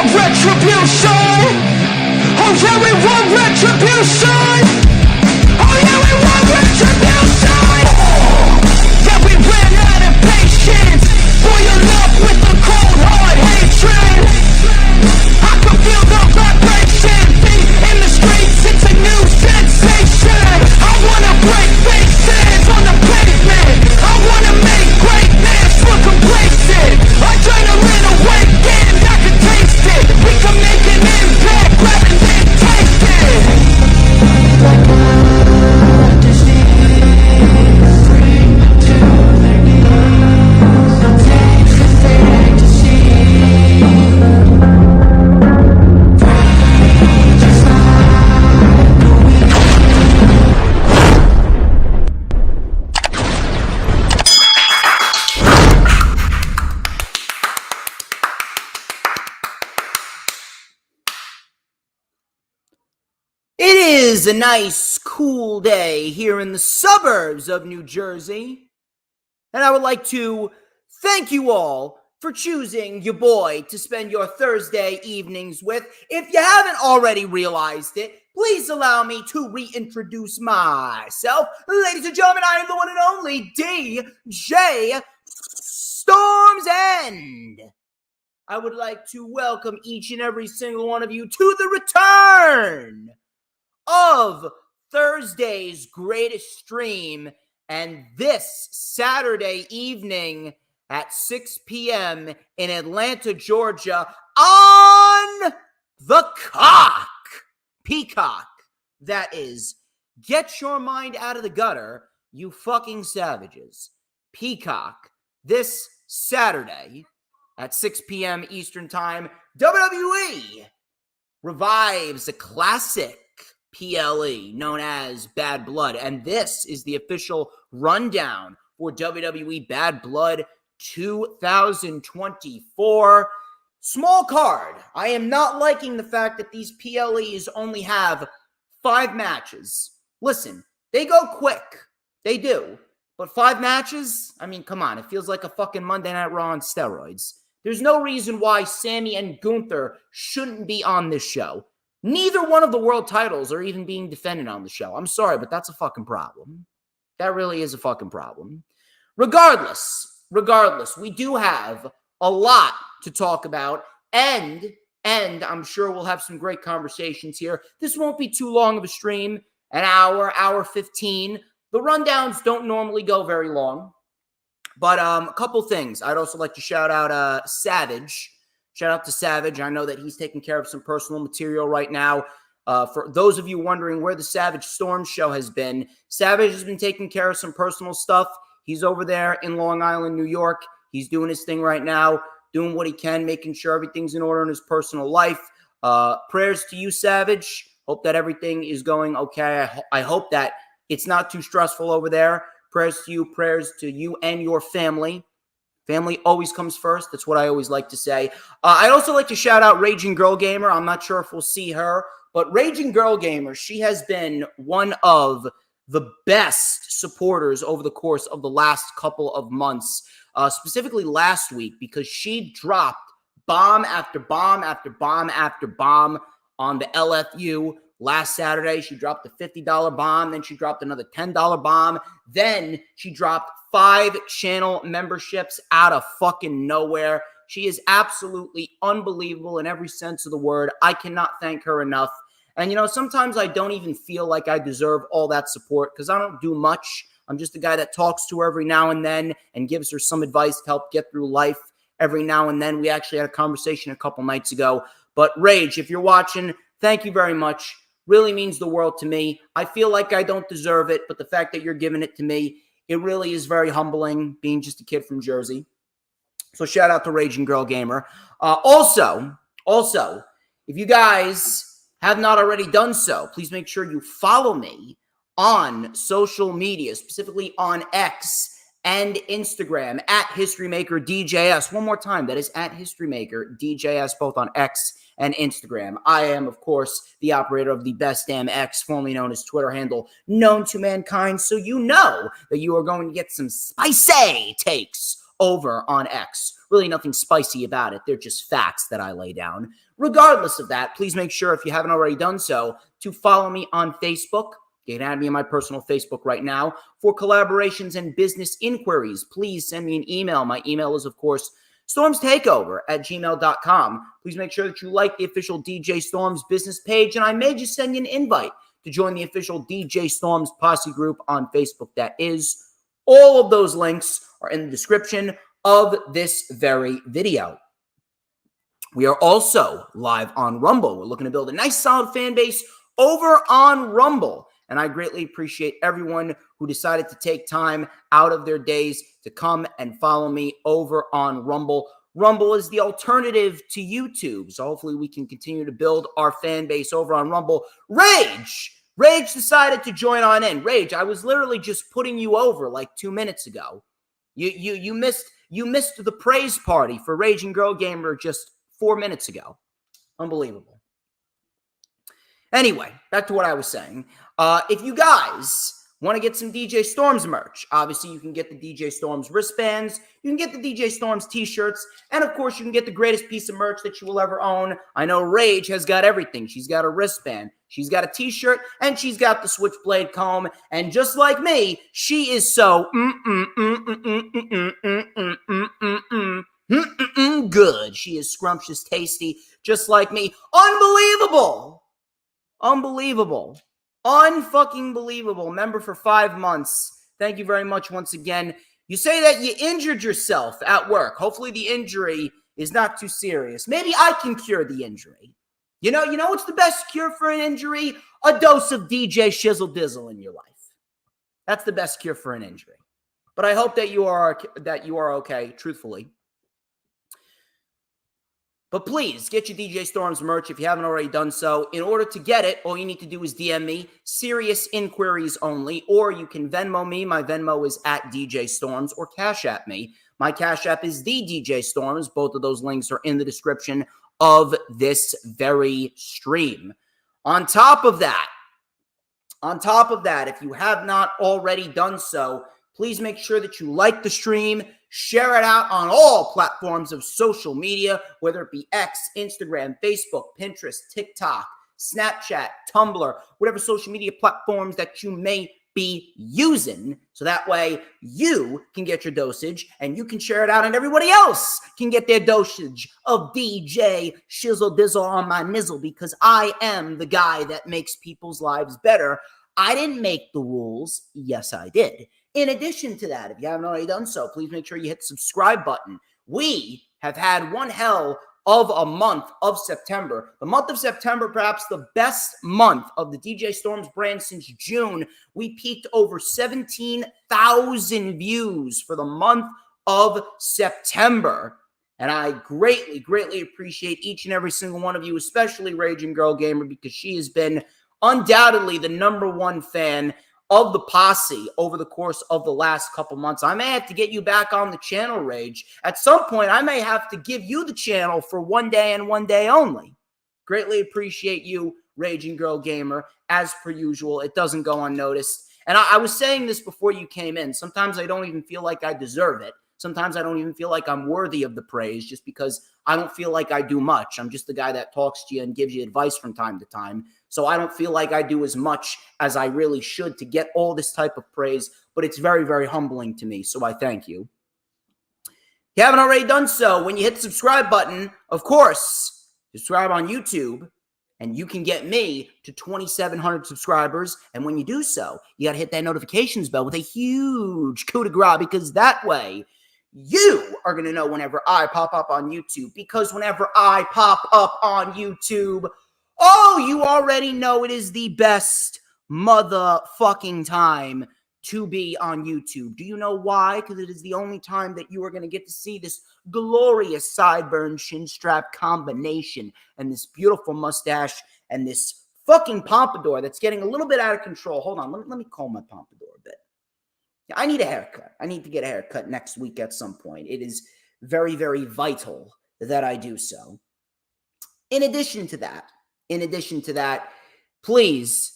want retribution. Oh yeah, we want retribution. Oh yeah, we want retribution. Yeah, we ran out of patience. Boil up with the cold hard hatred. I can feel the vibration. Feet in the streets, it's a new sensation. I wanna break faces on the pavement. I wanna make greatness look complacent. Adrenaline awakened, I can taste it. We can make an impact, grab it and taste it. Like a disease, bring me to their knees. Taste the fantasy. Just like the weed. It is a nice, cool day here in the suburbs of New Jersey, and I would like to thank you all for choosing your boy to spend your Thursday evenings with. If you haven't already realized it, please allow me to reintroduce myself. Ladies and gentlemen, I am the one and only DJ Storms End. I would like to welcome each and every single one of you to the return of Thursday's greatest stream, and this Saturday evening at 6 p.m. in Atlanta, Georgia, on the Peacock, that is. Get your mind out of the gutter, you fucking savages. Peacock, this Saturday at 6 p.m. Eastern Time, WWE revives a classic PLE known as Bad Blood, and this is the official rundown for WWE Bad Blood 2024. Small card. I am not liking the fact that these PLEs only have 5 matches. Listen, they go quick. They do. But 5 matches? I mean, come on. It feels like a fucking Monday Night Raw on steroids. There's no reason why Sammy and Gunther shouldn't be on this show. Neither one of the world titles are even being defended on the show. I'm sorry, but that's a fucking problem. That really is a fucking problem. Regardless, we do have a lot to talk about, and I'm sure we'll have some great conversations here. This won't be too long of a stream, an hour 15. The rundowns don't normally go very long, but a couple things. I'd also like to shout out Savage. Shout out to Savage. I know that he's taking care of some personal material right now. For those of you wondering where the Savage Storm show has been, Savage has been taking care of some personal stuff. He's over there in Long Island, New York. He's doing his thing right now, doing what he can, making sure everything's in order in his personal life. Prayers to you, Savage. Hope that everything is going okay. I hope that it's not too stressful over there. Prayers to you and your family. Family always comes first. That's what I always like to say. I'd also like to shout out Raging Girl Gamer. I'm not sure if we'll see her, but Raging Girl Gamer, she has been one of the best supporters over the course of the last couple of months, specifically last week, because she dropped bomb after bomb after bomb after bomb on the LFU. Last Saturday, she dropped a $50 bomb. Then she dropped another $10 bomb. Then she dropped 5 channel memberships out of fucking nowhere. She is absolutely unbelievable in every sense of the word. I cannot thank her enough. And, sometimes I don't even feel like I deserve all that support because I don't do much. I'm just a guy that talks to her every now and then and gives her some advice to help get through life every now and then. We actually had a conversation a couple nights ago. But Rage, if you're watching, thank you very much. Really means the world to me. I feel like I don't deserve it, but the fact that you're giving it to me, it really is very humbling being just a kid from Jersey. So shout out to Raging Girl Gamer. Also, if you guys have not already done so, please make sure you follow me on social media, specifically on X and Instagram at HistoryMakerDJS. One more time, that is at HistoryMakerDJS, both on X and Instagram. I am, of course, the operator of the Best Damn X, formerly known as Twitter handle, known to mankind, so you know that you are going to get some spicy takes over on X. Really nothing spicy about it. They're just facts that I lay down. Regardless of that, please make sure, if you haven't already done so, to follow me on Facebook. You can add me on my personal Facebook right now. For collaborations and business inquiries, please send me an email. My email is, of course, StormsTakeOver@gmail.com. Please make sure that you like the official DJ Storms business page, and I may just send you an invite to join the official DJ Storms Posse group on Facebook. That is, all of those links are in the description of this very video. We are also live on Rumble. We're looking to build a nice, solid fan base over on Rumble. And I greatly appreciate everyone who decided to take time out of their days to come and follow me over on Rumble. Rumble is the alternative to YouTube. So hopefully we can continue to build our fan base over on Rumble. Rage decided to join on in. Rage, I was literally just putting you over like 2 minutes ago. You missed the praise party for Raging Girl Gamer just 4 minutes ago. Unbelievable. Anyway, back to what I was saying. If you guys want to get some DJ Storms merch, obviously you can get the DJ Storms wristbands, you can get the DJ Storms t-shirts, and of course you can get the greatest piece of merch that you will ever own. I know Rage has got everything. She's got a wristband, she's got a t-shirt, and she's got the Switchblade comb. And just like me, she is so good. She is scrumptious, tasty, just like me. Unbelievable. Unbelievable. Unfucking believable. Member for 5 months. Thank you very much once again. You say that you injured yourself at work. Hopefully the injury is not too serious. Maybe I can cure the injury. You know what's the best cure for an injury? A dose of DJ Shizzle Dizzle in your life. That's the best cure for an injury. But I hope that you are okay, truthfully. But please, get your DJ Storms merch if you haven't already done so. In order to get it, all you need to do is DM me, serious inquiries only, or you can Venmo me. My Venmo is at DJ Storms, or Cashapp me. My Cashapp is the DJ Storms. Both of those links are in the description of this very stream. On top of that, if you have not already done so, please make sure that you like the stream, share it out on all platforms of social media, whether it be X, Instagram, Facebook, Pinterest, TikTok, Snapchat, Tumblr, whatever social media platforms that you may be using. So that way you can get your dosage and you can share it out and everybody else can get their dosage of DJ Shizzle Dizzle on my nizzle, because I am the guy that makes people's lives better. I didn't make the rules. Yes, I did. In addition to that, if you haven't already done so, please make sure you hit the subscribe button. We have had one hell of a month of September. The month of September, perhaps the best month of the DJ Storms brand since June. We peaked over 17,000 views for the month of September. And I greatly, greatly appreciate each and every single one of you, especially Raging Girl Gamer, because she has been undoubtedly the #1 fan of the posse over the course of the last couple months. I may have to get you back on the channel, Rage. At some point, I may have to give you the channel for one day and one day only. Greatly appreciate you, Raging Girl Gamer. As per usual, it doesn't go unnoticed. And I was saying this before you came in. Sometimes I don't even feel like I deserve it. Sometimes I don't even feel like I'm worthy of the praise, just because I don't feel like I do much. I'm just the guy that talks to you and gives you advice from time to time. So I don't feel like I do as much as I really should to get all this type of praise, but it's very, very humbling to me. So I thank you. If you haven't already done so, when you hit the subscribe button, of course, subscribe on YouTube, and you can get me to 2,700 subscribers. And when you do so, you got to hit that notifications bell with a huge coup de grace, because that way you are going to know whenever I pop up on YouTube. Because whenever I pop up on YouTube, oh, you already know it is the best motherfucking time to be on YouTube. Do you know why? Because it is the only time that you are going to get to see this glorious sideburn chin strap combination and this beautiful mustache and this fucking pompadour that's getting a little bit out of control. Hold on, let me comb my pompadour a bit. I need a haircut. I need to get a haircut next week at some point. It is very, very vital that I do so. In addition to that, please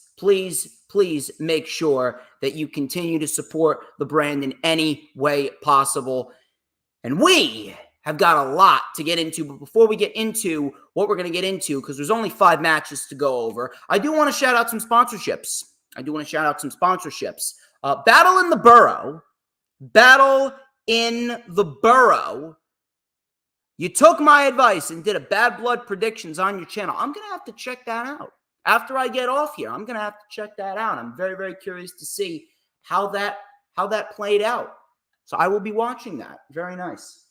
make sure that you continue to support the brand in any way possible. And we have got a lot to get into, but before we get into what we're going to get into, because there's only 5 matches to go over, I do want to shout out some sponsorships. Battle in the Borough. You took my advice and did a Bad Blood predictions on your channel. I'm going to have to check that out. After I get off here, I'm going to have to check that out. I'm very, very curious to see how that played out. So I will be watching that. Very nice.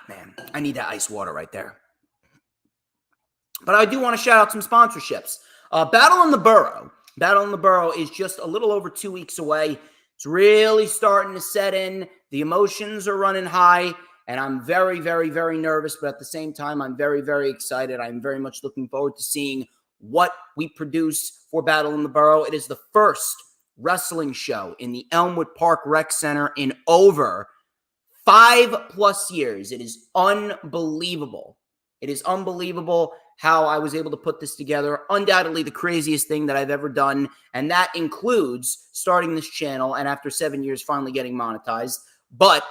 Man, I need that ice water right there. But I do want to shout out some sponsorships. Battle in the Borough. Battle in the Borough is just a little over 2 weeks away. It's really starting to set in. The emotions are running high, and I'm very, very, very nervous. But at the same time, I'm very, very excited. I'm very much looking forward to seeing what we produce for Battle in the Borough. It is the first wrestling show in the Elmwood Park Rec Center in over 5+ years. It is unbelievable. It is unbelievable how I was able to put this together. Undoubtedly the craziest thing that I've ever done, and that includes starting this channel and after 7 years finally getting monetized. But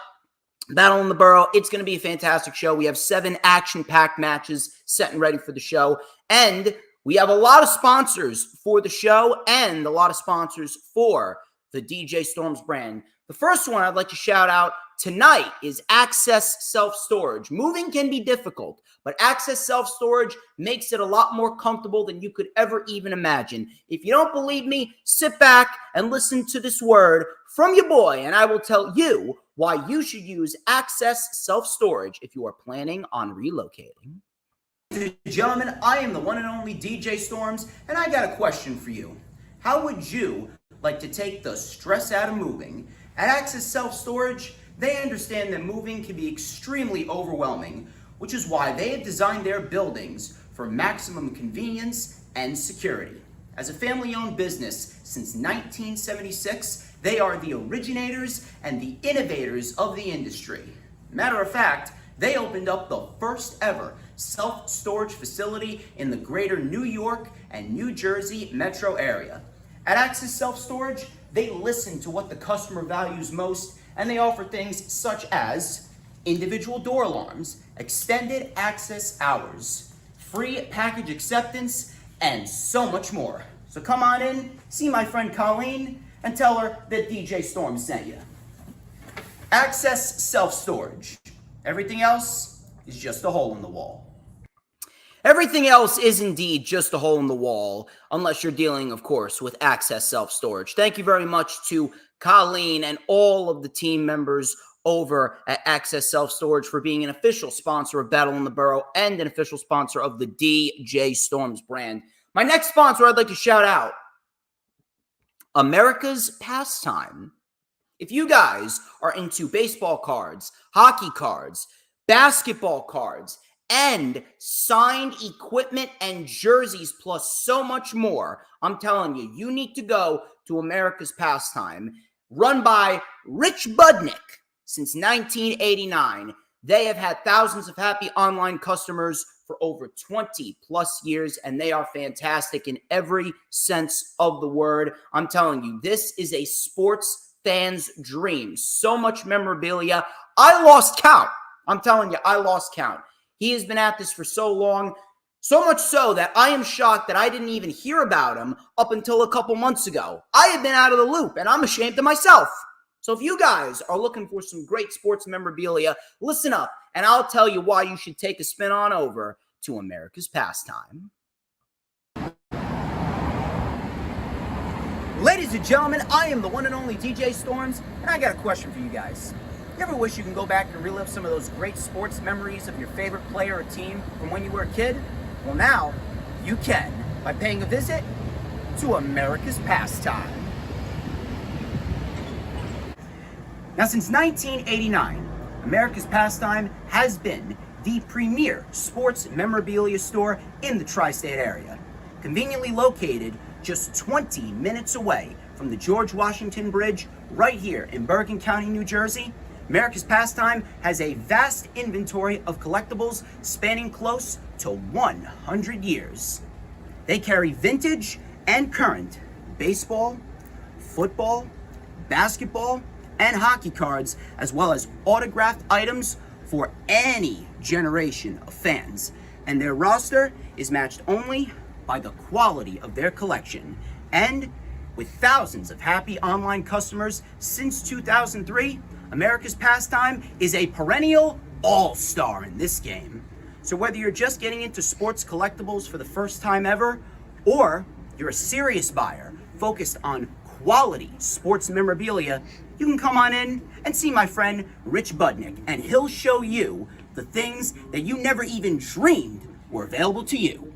Battle in the Borough, it's going to be a fantastic show. We have 7 action-packed matches set and ready for the show, and we have a lot of sponsors for the show and a lot of sponsors for the DJ Storms brand. The first one I'd like to shout out tonight is Access Self-Storage. Moving can be difficult, but Access Self-Storage makes it a lot more comfortable than you could ever even imagine. If you don't believe me, sit back and listen to this word from your boy, and I will tell you why you should use Access Self-Storage if you are planning on relocating. Ladies and gentlemen, I am the one and only DJ Storms, and I got a question for you. How would you like to take the stress out of moving? At Access Self-Storage, they understand that moving can be extremely overwhelming, which is why they have designed their buildings for maximum convenience and security. As a family-owned business since 1976, they are the originators and the innovators of the industry. Matter of fact, they opened up the first ever self-storage facility in the greater New York and New Jersey metro area. At Access Self-Storage, they listen to what the customer values most, and they offer things such as individual door alarms, extended access hours, free package acceptance, and so much more. So come on in, see my friend Colleen, and tell her that DJ Storm sent you. Access Self-Storage. Everything else is just a hole in the wall. Everything else is indeed just a hole in the wall, unless you're dealing, of course, with Access Self-Storage. Thank you very much to Colleen and all of the team members over at Access Self-Storage for being an official sponsor of Battle in the Borough and an official sponsor of the DJ Storms brand. My next sponsor I'd like to shout out, America's Pastime. If you guys are into baseball cards, hockey cards, basketball cards, and signed equipment and jerseys, plus so much more, I'm telling you, you need to go to America's Pastime, run by Rich Budnick since 1989. They have had thousands of happy online customers for over 20+ years, and they are fantastic in every sense of the word. I'm telling you, this is a sports fan's dream. So much memorabilia. I lost count. I'm telling you, I lost count. He has been at this for so long, so much so that I am shocked that I didn't even hear about him up until a couple months ago. I had been out of the loop, and I'm ashamed of myself. So if you guys are looking for some great sports memorabilia, listen up, and I'll tell you why you should take a spin on over to America's Pastime. Ladies and gentlemen, I am the one and only DJ Storms, and I got a question for you guys. You ever wish you can go back and relive some of those great sports memories of your favorite player or team from when you were a kid? Well, now you can by paying a visit to America's Pastime. Now, since 1989, America's Pastime has been the premier sports memorabilia store in the tri-state area. Conveniently located just 20 minutes away from the George Washington Bridge right here in Bergen County, New Jersey, America's Pastime has a vast inventory of collectibles spanning close to 100 years. They carry vintage and current baseball, football, basketball, and hockey cards, as well as autographed items for any generation of fans. And their roster is matched only by the quality of their collection. And with thousands of happy online customers since 2003, America's Pastime is a perennial all-star in this game. So whether you're just getting into sports collectibles for the first time ever, or you're a serious buyer focused on quality sports memorabilia, you can come on in and see my friend Rich Budnick, and he'll show you the things that you never even dreamed were available to you.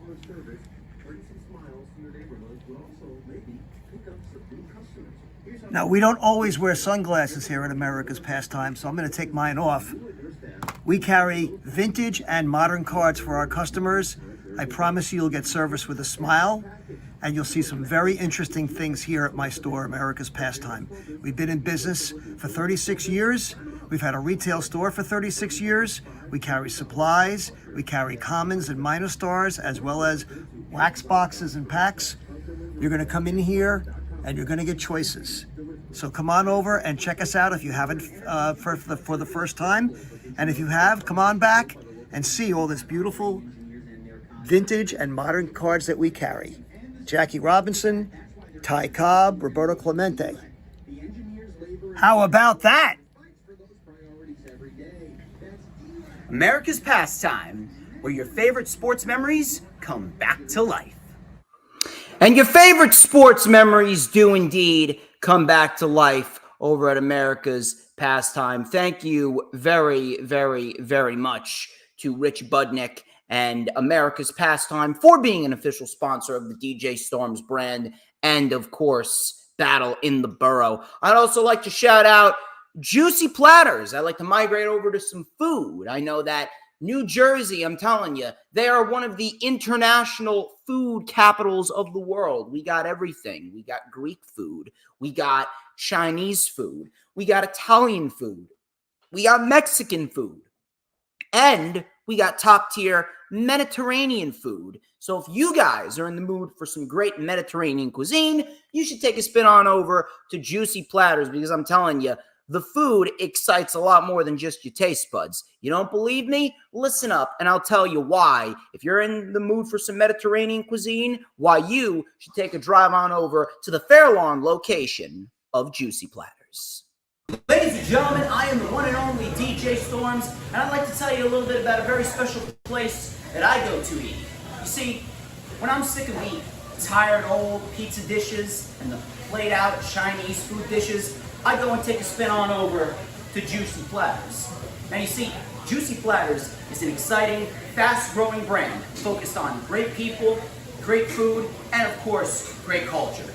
Now, we don't always wear sunglasses here at America's Pastime, so I'm going to take mine off. We carry vintage and modern cards for our customers. I promise you'll get service with a smile, and you'll see some very interesting things here at my store, America's Pastime. We've been in business for 36 years. We've had a retail store for 36 years. We carry supplies. We carry commons and minor stars, as well as wax boxes and packs. You're going to come in here, and you're going to get choices. So come on over and check us out if you haven't for the first time. And if you have, come on back and see all this beautiful vintage and modern cards that we carry. Jackie Robinson, Ty Cobb, Roberto Clemente. How about that? America's Pastime, where your favorite sports memories come back to life. And your favorite sports memories do indeed come back to life over at America's Pastime. Thank you very, very, very much to Rich Budnick and America's Pastime for being an official sponsor of the DJ Storms brand and, of course, Battle in the Borough. I'd also like to shout out Juicy Platters. I'd like to migrate over to some food. I know that New Jersey, I'm telling you, they are one of the international food capitals of the world. We got everything. We got Greek food. We got Chinese food. We got Italian food. We got Mexican food. And we got top-tier Mediterranean food. So if you guys are in the mood for some great Mediterranean cuisine, you should take a spin on over to Juicy Platters, because I'm telling you, the food excites a lot more than just your taste buds. You don't believe me? Listen up, and I'll tell you why. If you're in the mood for some Mediterranean cuisine, why you should take a drive on over to the Fairlawn location of Juicy Platters. Ladies and gentlemen, I am the one and only DJ Storms, and I'd like to tell you a little bit about a very special place that I go to eat. You see, when I'm sick of the tired old pizza dishes and the played-out Chinese food dishes, I go and take a spin on over to Juicy Platters. Now you see, Juicy Platters is an exciting, fast-growing brand focused on great people, great food, and of course, great culture.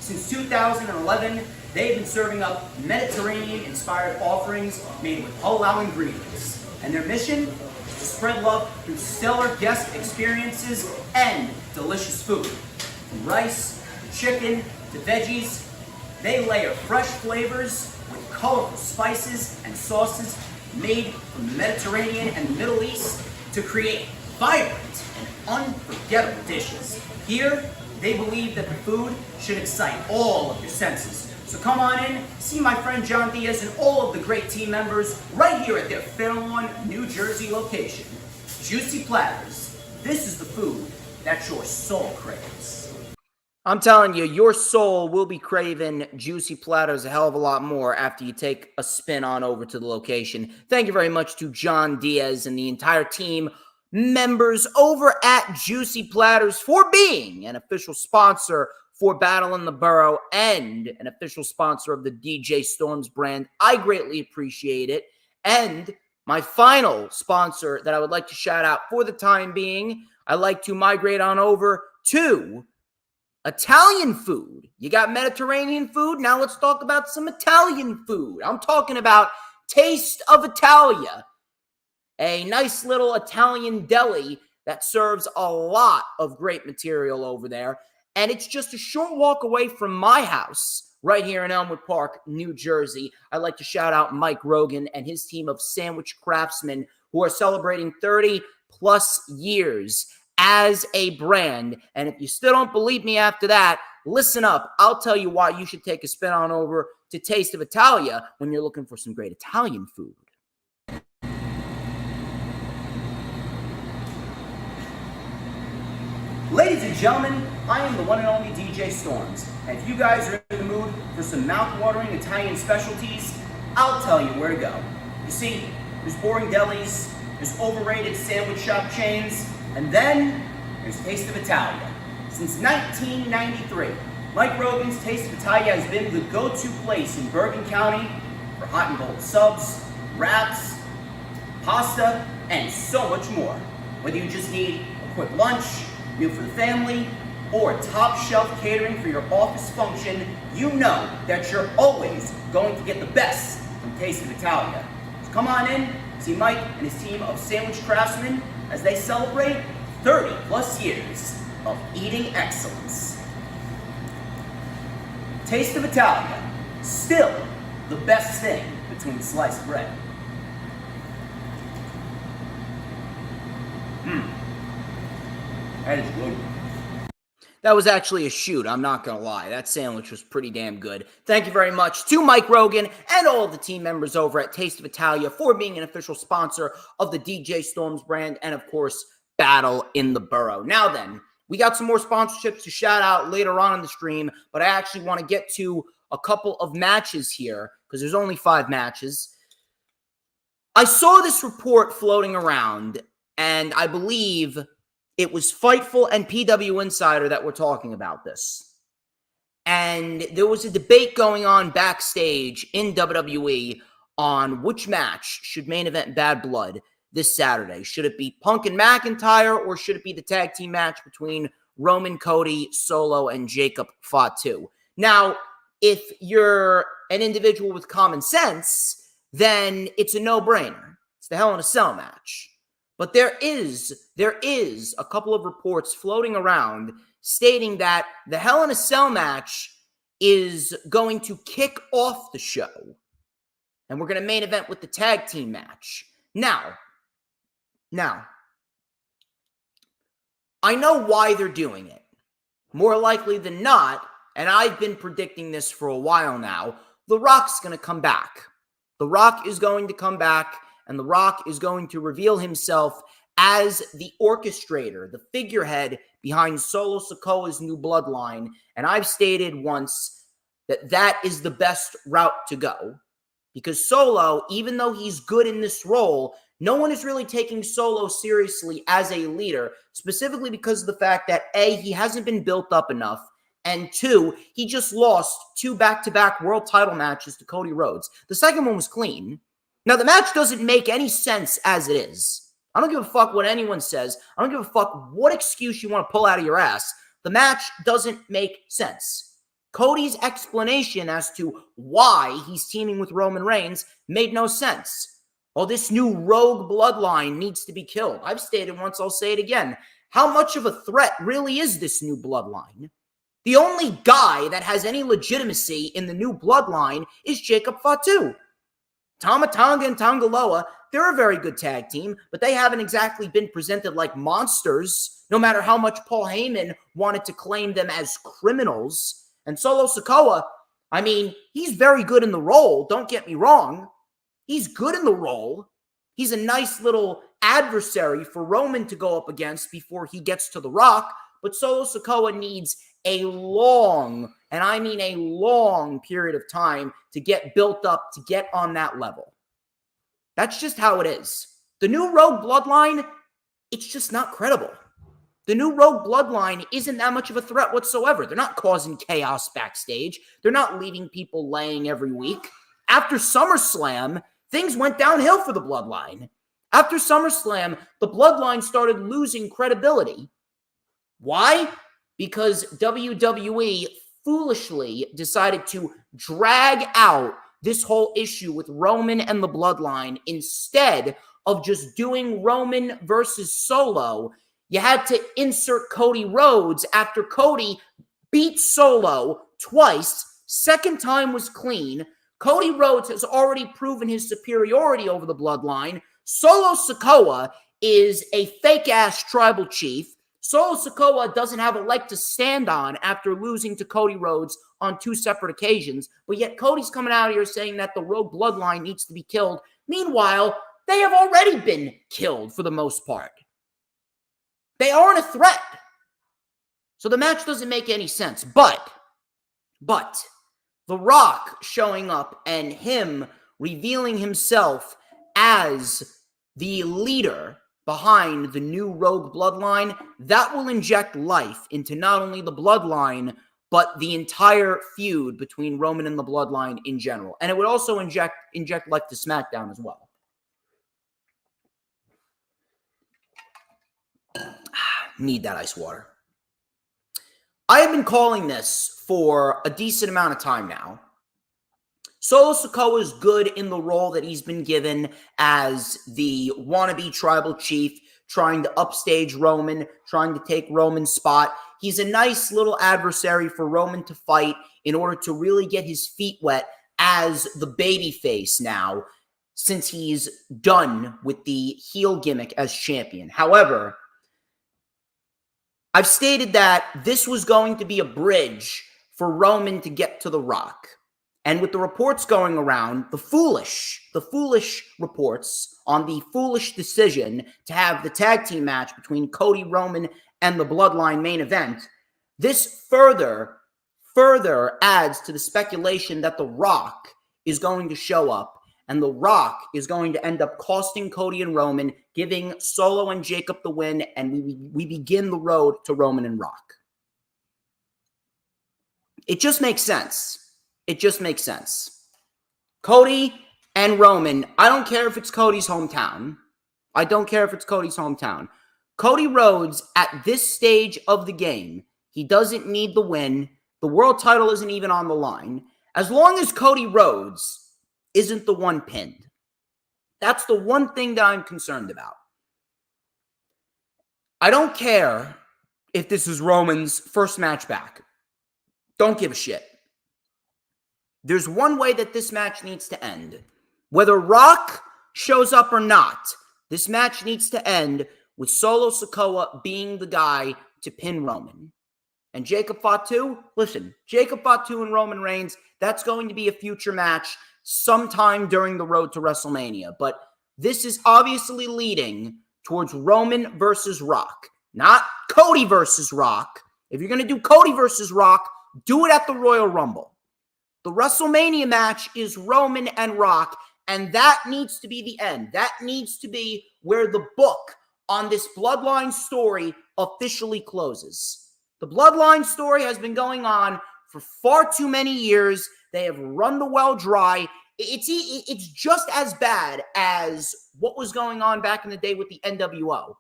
Since 2011, they've been serving up Mediterranean-inspired offerings made with halal ingredients. And their mission is to spread love through stellar guest experiences and delicious food. From rice, to chicken, to veggies, they layer fresh flavors with colorful spices and sauces made from the Mediterranean and the Middle East to create vibrant and unforgettable dishes. Here, they believe that the food should excite all of your senses. So come on in, see my friend John Diaz and all of the great team members right here at their Fairlawn, New Jersey location. Juicy Platters. This is the food that your soul craves. I'm telling you, your soul will be craving Juicy Platters a hell of a lot more after you take a spin on over to the location. Thank you very much to John Diaz and the entire team members over at Juicy Platters for being an official sponsor for Battle in the Borough and an official sponsor of the DJ Storms brand. I greatly appreciate it. And my final sponsor that I would like to shout out for the time being, I'd like to migrate on over to Italian food. You got Mediterranean food. Now let's talk about some Italian food. I'm talking about Taste of Italia, a nice little Italian deli that serves a lot of great material over there. And it's just a short walk away from my house right here in Elmwood Park, New Jersey. I'd like to shout out Mike Rogan and his team of sandwich craftsmen who are celebrating 30 plus years as a brand. And if you still don't believe me after that, listen up. I'll tell you why you should take a spin on over to Taste of Italia when you're looking for some great Italian food. Ladies and gentlemen, I am the one and only DJ Storms, and if you guys are in the mood for some mouth-watering Italian specialties, I'll tell you where to go. You see, there's boring delis, there's overrated sandwich shop chains, and then there's Taste of Italia. Since 1993, Mike Rogan's Taste of Italia has been the go-to place in Bergen County for hot and cold subs, wraps, pasta, and so much more. Whether you just need a quick lunch, meal for the family, or top shelf catering for your office function, you know that you're always going to get the best from Taste of Italia. So come on in, see Mike and his team of sandwich craftsmen as they celebrate 30 plus years of eating excellence. Taste of Italia, still the best thing between sliced bread. That is good. That was actually a shoot, I'm not going to lie. That sandwich was pretty damn good. Thank you very much to Mike Rogan and all of the team members over at Taste of Italia for being an official sponsor of the DJ Storms brand and, of course, Battle in the Borough. Now then, we got some more sponsorships to shout out later on in the stream, but I actually want to get to a couple of matches here because there's only 5 matches. I saw this report floating around, and I believe it was Fightful and PW Insider that were talking about this. And there was a debate going on backstage in WWE on which match should main event Bad Blood this Saturday. Should it be Punk and McIntyre, or should it be the tag team match between Roman, Cody, Solo, and Jacob Fatu? Now, if you're an individual with common sense, then it's a no-brainer. It's the Hell in a Cell match. But there is a couple of reports floating around stating that the Hell in a Cell match is going to kick off the show. And we're going to main event with the tag team match. Now, I know why they're doing it. More likely than not, and I've been predicting this for a while now, The Rock's going to come back. The Rock is going to come back. And The Rock is going to reveal himself as the orchestrator, the figurehead behind Solo Sikoa's new bloodline. And I've stated once that that is the best route to go. Because Solo, even though he's good in this role, no one is really taking Solo seriously as a leader, specifically because of the fact that A, he hasn't been built up enough, and 2, he just lost 2 back-to-back world title matches to Cody Rhodes. The second one was clean. Now, the match doesn't make any sense as it is. I don't give a fuck what anyone says. I don't give a fuck what excuse you want to pull out of your ass. The match doesn't make sense. Cody's explanation as to why he's teaming with Roman Reigns made no sense. Oh, this new rogue bloodline needs to be killed. I've stated once, I'll say it again. How much of a threat really is this new bloodline? The only guy that has any legitimacy in the new bloodline is Jacob Fatu. Tama Tonga and Tangaloa, they're a very good tag team, but they haven't exactly been presented like monsters, no matter how much Paul Heyman wanted to claim them as criminals. And Solo Sikoa, I mean, he's very good in the role, don't get me wrong. He's good in the role. He's a nice little adversary for Roman to go up against before he gets to The Rock, but Solo Sikoa needs a long, and I mean a long period of time to get built up, to get on that level. That's just how it is. The new Rogue Bloodline, it's just not credible. The new Rogue Bloodline isn't that much of a threat whatsoever. They're not causing chaos backstage. They're not leaving people laying every week. After SummerSlam, things went downhill for the Bloodline. After SummerSlam, the Bloodline started losing credibility. Why? Because WWE foolishly decided to drag out this whole issue with Roman and the Bloodline instead of just doing Roman versus Solo. You had to insert Cody Rhodes after Cody beat Solo twice. Second time was clean. Cody Rhodes has already proven his superiority over the Bloodline. Solo Sikoa is a fake-ass tribal chief. Solo Sikoa doesn't have a leg to stand on after losing to Cody Rhodes on 2 separate occasions, but yet Cody's coming out here saying that the Rogue Bloodline needs to be killed. Meanwhile, they have already been killed for the most part. They aren't a threat. So the match doesn't make any sense. But The Rock showing up and him revealing himself as the leader behind the new Rogue Bloodline, that will inject life into not only the Bloodline, but the entire feud between Roman and the Bloodline in general. And it would also inject life to SmackDown as well. Need that ice water. I have been calling this for a decent amount of time now. Solo Sikoa is good in the role that he's been given as the wannabe tribal chief, trying to upstage Roman, trying to take Roman's spot. He's a nice little adversary for Roman to fight in order to really get his feet wet as the babyface now, since he's done with the heel gimmick as champion. However, I've stated that this was going to be a bridge for Roman to get to The Rock. And with the reports going around, the foolish reports on the foolish decision to have the tag team match between Cody, Roman, and the Bloodline main event, this further adds to the speculation that The Rock is going to show up, and The Rock is going to end up costing Cody and Roman, giving Solo and Jacob the win, and we begin the road to Roman and Rock. It just makes sense. It just makes sense. Cody and Roman, I don't care if it's Cody's hometown. I don't care if it's Cody's hometown. Cody Rhodes, at this stage of the game, he doesn't need the win. The world title isn't even on the line. As long as Cody Rhodes isn't the one pinned. That's the one thing that I'm concerned about. I don't care if this is Roman's first match back. Don't give a shit. There's one way that this match needs to end. Whether Rock shows up or not, this match needs to end with Solo Sikoa being the guy to pin Roman. And Jacob Fatu, listen, Jacob Fatu and Roman Reigns, that's going to be a future match sometime during the road to WrestleMania. But this is obviously leading towards Roman versus Rock, not Cody versus Rock. If you're going to do Cody versus Rock, do it at the Royal Rumble. The WrestleMania match is Roman and Rock, and that needs to be the end. That needs to be where the book on this Bloodline story officially closes. The Bloodline story has been going on for far too many years. They have run the well dry. It's just as bad as what was going on back in the day with the NWO.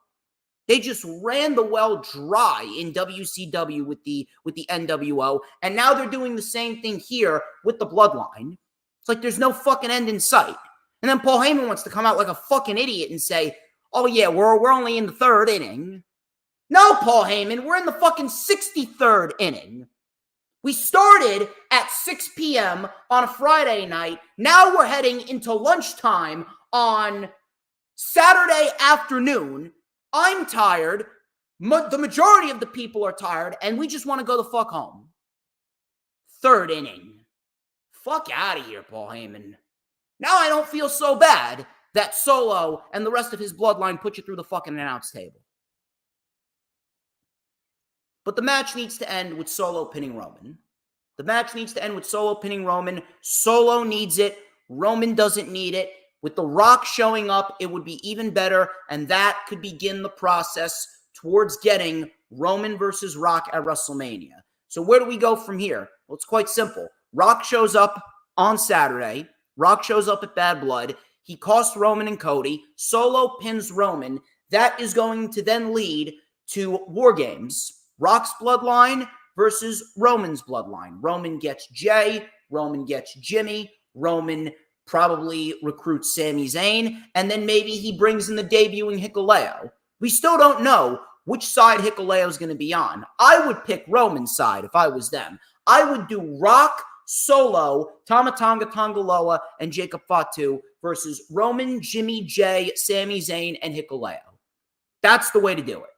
They just ran the well dry in WCW with the NWO, and now they're doing the same thing here with the Bloodline. It's like there's no fucking end in sight. And then Paul Heyman wants to come out like a fucking idiot and say, "Oh yeah, we're only in the 3rd inning." No, Paul Heyman, we're in the fucking 63rd inning. We started at 6 p.m. on a Friday night. Now we're heading into lunchtime on Saturday afternoon. I'm tired. The majority of the people are tired, and we just want to go the fuck home. 3rd inning. Fuck out of here, Paul Heyman. Now I don't feel so bad that Solo and the rest of his bloodline put you through the fucking announce table. But the match needs to end with Solo pinning Roman. The match needs to end with Solo pinning Roman. Solo needs it. Roman doesn't need it. With The Rock showing up, it would be even better, and that could begin the process towards getting Roman versus Rock at WrestleMania. So where do we go from here? Well, it's quite simple. Rock shows up on Saturday. Rock shows up at Bad Blood. He costs Roman and Cody. Solo pins Roman. That is going to then lead to War Games. Rock's bloodline versus Roman's bloodline. Roman gets Jay. Roman gets Jimmy. Roman probably recruits Sami Zayn, and then maybe he brings in the debuting Hikuleo. We still don't know which side Hikuleo is going to be on. I would pick Roman's side if I was them. I would do Rock, Solo, Tama Tonga Tongaloa, and Jacob Fatu versus Roman, Jimmy, Jay, Sami Zayn, and Hikuleo. That's the way to do it.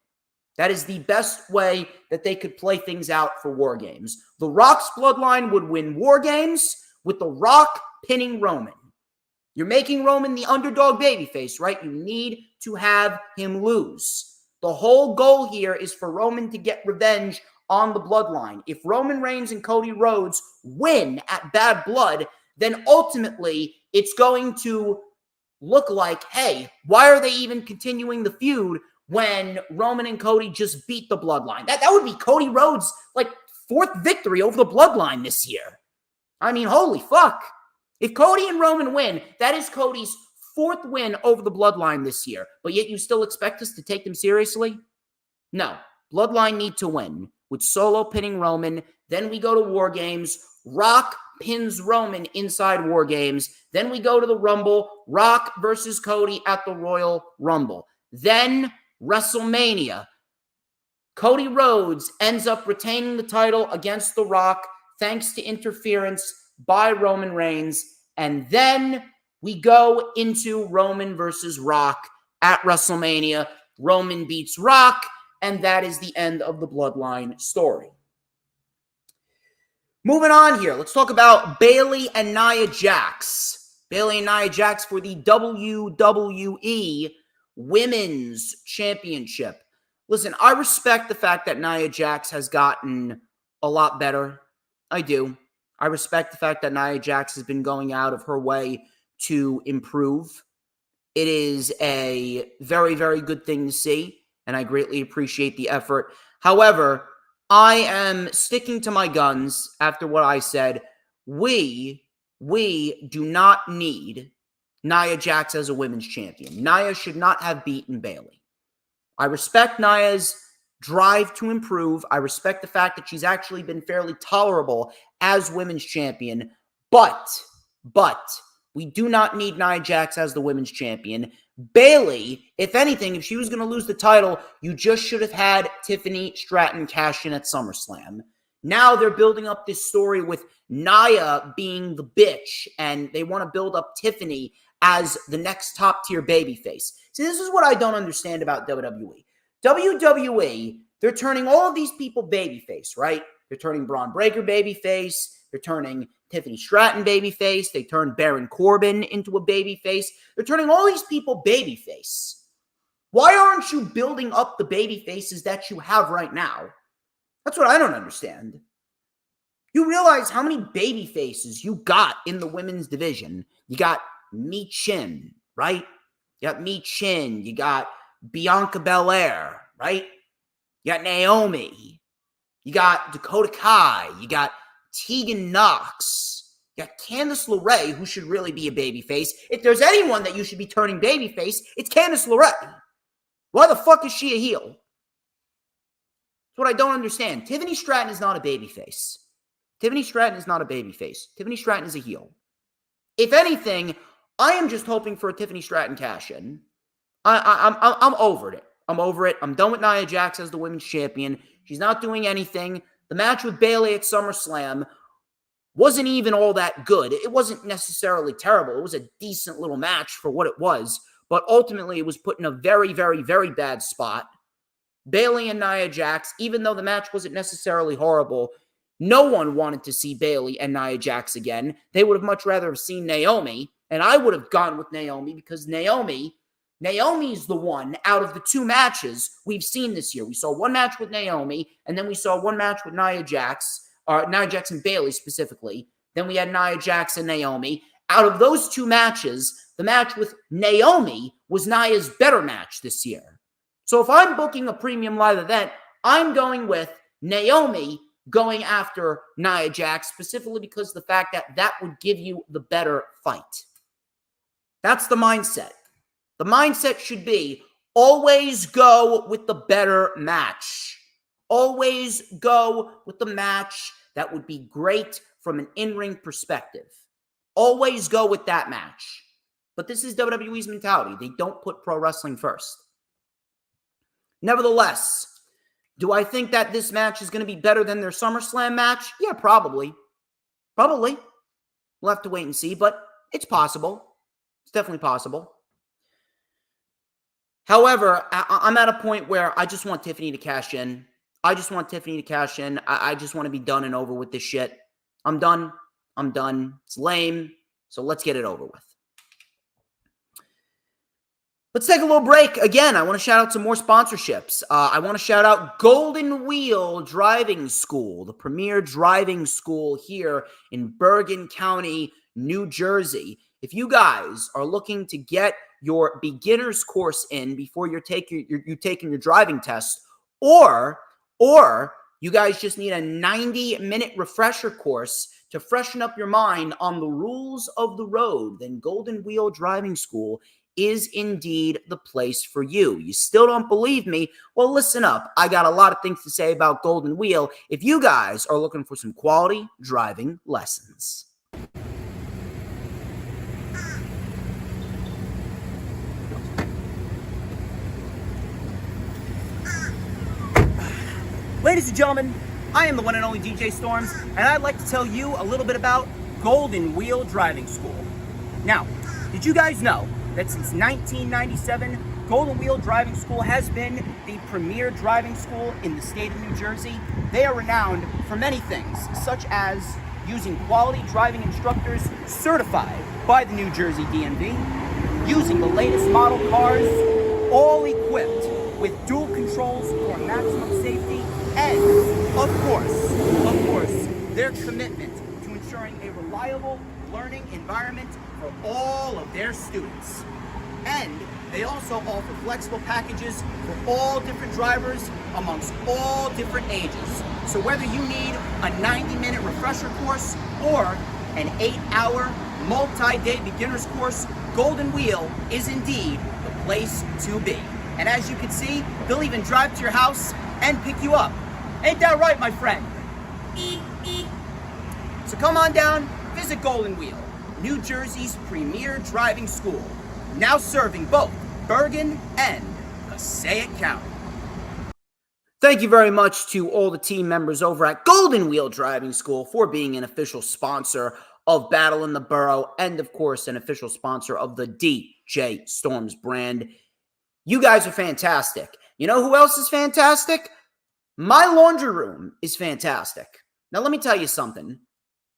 That is the best way that they could play things out for War Games. The Rock's bloodline would win War Games with The Rock pinning Roman. You're making Roman the underdog babyface, right? You need to have him lose. The whole goal here is for Roman to get revenge on the bloodline. If Roman Reigns and Cody Rhodes win at Bad Blood, then ultimately it's going to look like, hey, why are they even continuing the feud when Roman and Cody just beat the bloodline? That would be Cody Rhodes' fourth victory over the bloodline this year. I mean, holy fuck. If Cody and Roman win, that is Cody's fourth win over the bloodline this year. But yet you still expect us to take them seriously? No. Bloodline need to win with Solo pinning Roman. Then we go to War Games. Rock pins Roman inside War Games. Then we go to the Rumble. Rock versus Cody at the Royal Rumble. Then WrestleMania. Cody Rhodes ends up retaining the title against The Rock thanks to interference by Roman Reigns. And then we go into Roman versus Rock at WrestleMania. Roman beats Rock, and that is the end of the Bloodline story. Moving on here, let's talk about Bayley and Nia Jax. Bayley and Nia Jax for the WWE Women's Championship. Listen, I respect the fact that Nia Jax has gotten a lot better. I do. I respect the fact that Nia Jax has been going out of her way to improve. It is a very, very good thing to see, and I greatly appreciate the effort. However, I am sticking to my guns after what I said. We do not need Nia Jax as a women's champion. Nia should not have beaten Bayley. I respect Nia's drive to improve. I respect the fact that she's actually been fairly tolerable as women's champion, but we do not need Nia Jax as the women's champion. Bayley, if anything, if she was going to lose the title, you just should have had Tiffany Stratton cash in at SummerSlam. Now they're building up this story with Nia being the bitch, and they want to build up Tiffany as the next top-tier babyface. See, this is what I don't understand about WWE. WWE, they're turning all of these people babyface, right? They're turning Braun Breaker babyface. They're turning Tiffany Stratton babyface. They turned Baron Corbin into a babyface. They're turning all these people babyface. Why aren't you building up the babyfaces that you have right now? That's what I don't understand. You realize how many babyfaces you got in the women's division. You got Mi Chin, right? You got Mi Chin. You got Bianca Belair, right? You got Naomi. You got Dakota Kai. You got Tegan Nox. You got Candice LeRae, who should really be a babyface. If there's anyone that you should be turning babyface, it's Candice LeRae. Why the fuck is she a heel? That's what I don't understand. Tiffany Stratton is not a babyface. Tiffany Stratton is not a babyface. Tiffany Stratton is a heel. If anything, I am just hoping for a Tiffany Stratton cash-in. I'm over it. I'm over it. I'm done with Nia Jax as the women's champion. She's not doing anything. The match with Bayley at SummerSlam wasn't even all that good. It wasn't necessarily terrible. It was a decent little match for what it was. But ultimately, it was put in a very, very, very bad spot. Bayley and Nia Jax, even though the match wasn't necessarily horrible, no one wanted to see Bayley and Nia Jax again. They would have much rather have seen Naomi. And I would have gone with Naomi because Naomi's the one out of the two matches we've seen this year. We saw one match with Naomi, and then we saw one match with Nia Jax and Bayley specifically. Then we had Nia Jax and Naomi. Out of those two matches, the match with Naomi was Nia's better match this year. So if I'm booking a premium live event, I'm going with Naomi going after Nia Jax, specifically because of the fact that that would give you the better fight. That's the mindset. The mindset should be always go with the better match. Always go with the match that would be great from an in-ring perspective. Always go with that match. But this is WWE's mentality. They don't put pro wrestling first. Nevertheless, do I think that this match is going to be better than their SummerSlam match? Yeah, probably. Probably. We'll have to wait and see, but it's possible. It's definitely possible. However, I'm at a point where I just want Tiffany to cash in. I just want Tiffany to cash in. I just want to be done and over with this shit. I'm done. I'm done. It's lame. So let's get it over with. Let's take a little break. Again, I want to shout out some more sponsorships. I want to shout out Golden Wheel Driving School, the premier driving school here in Bergen County, New Jersey. If you guys are looking to get your beginner's course in before you're taking your driving test, or you guys just need a 90-minute refresher course to freshen up your mind on the rules of the road, then Golden Wheel Driving School is indeed the place for you. You still don't believe me? Well, listen up. I got a lot of things to say about Golden Wheel if you guys are looking for some quality driving lessons. Ladies and gentlemen, I am the one and only DJ Storms, and I'd like to tell you a little bit about Golden Wheel Driving School. Now, did you guys know that since 1997, Golden Wheel Driving School has been the premier driving school in the state of New Jersey? They are renowned for many things, such as using quality driving instructors certified by the New Jersey DMV, using the latest model cars, all equipped with dual controls for maximum safety, and of course, their commitment to ensuring a reliable learning environment for all of their students. And they also offer flexible packages for all different drivers amongst all different ages. So whether you need a 90-minute refresher course or an 8-hour multi-day beginner's course, Golden Wheel is indeed the place to be. And as you can see, they'll even drive to your house and pick you up. Ain't that right, my friend? So come on down, visit Golden Wheel, New Jersey's premier driving school, now serving both Bergen and Passaic County. Thank you very much to all the team members over at Golden Wheel Driving School for being an official sponsor of Battle in the Borough and, of course, an official sponsor of the DJ Storms brand. You guys are fantastic. You know who else is fantastic? My laundry room is fantastic. Now, let me tell you something.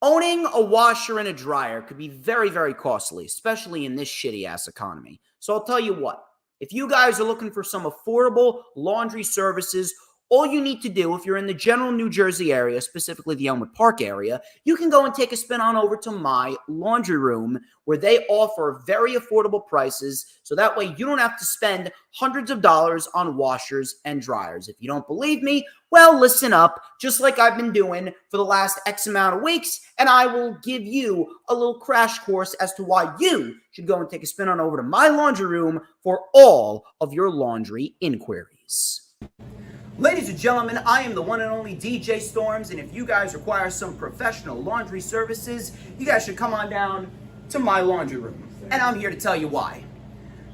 Owning a washer and a dryer could be very, very costly, especially in this shitty-ass economy. So I'll tell you what. If you guys are looking for some affordable laundry services, all you need to do, if you're in the general New Jersey area, specifically the Elmwood Park area, you can go and take a spin on over to My Laundry Room, where they offer very affordable prices, so that way you don't have to spend hundreds of dollars on washers and dryers. If you don't believe me, well, listen up, just like I've been doing for the last X amount of weeks, and I will give you a little crash course as to why you should go and take a spin on over to My Laundry Room for all of your laundry inquiries. Ladies and gentlemen, I am the one and only DJ Storms, and if you guys require some professional laundry services, you guys should come on down to My Laundry Room. And I'm here to tell you why.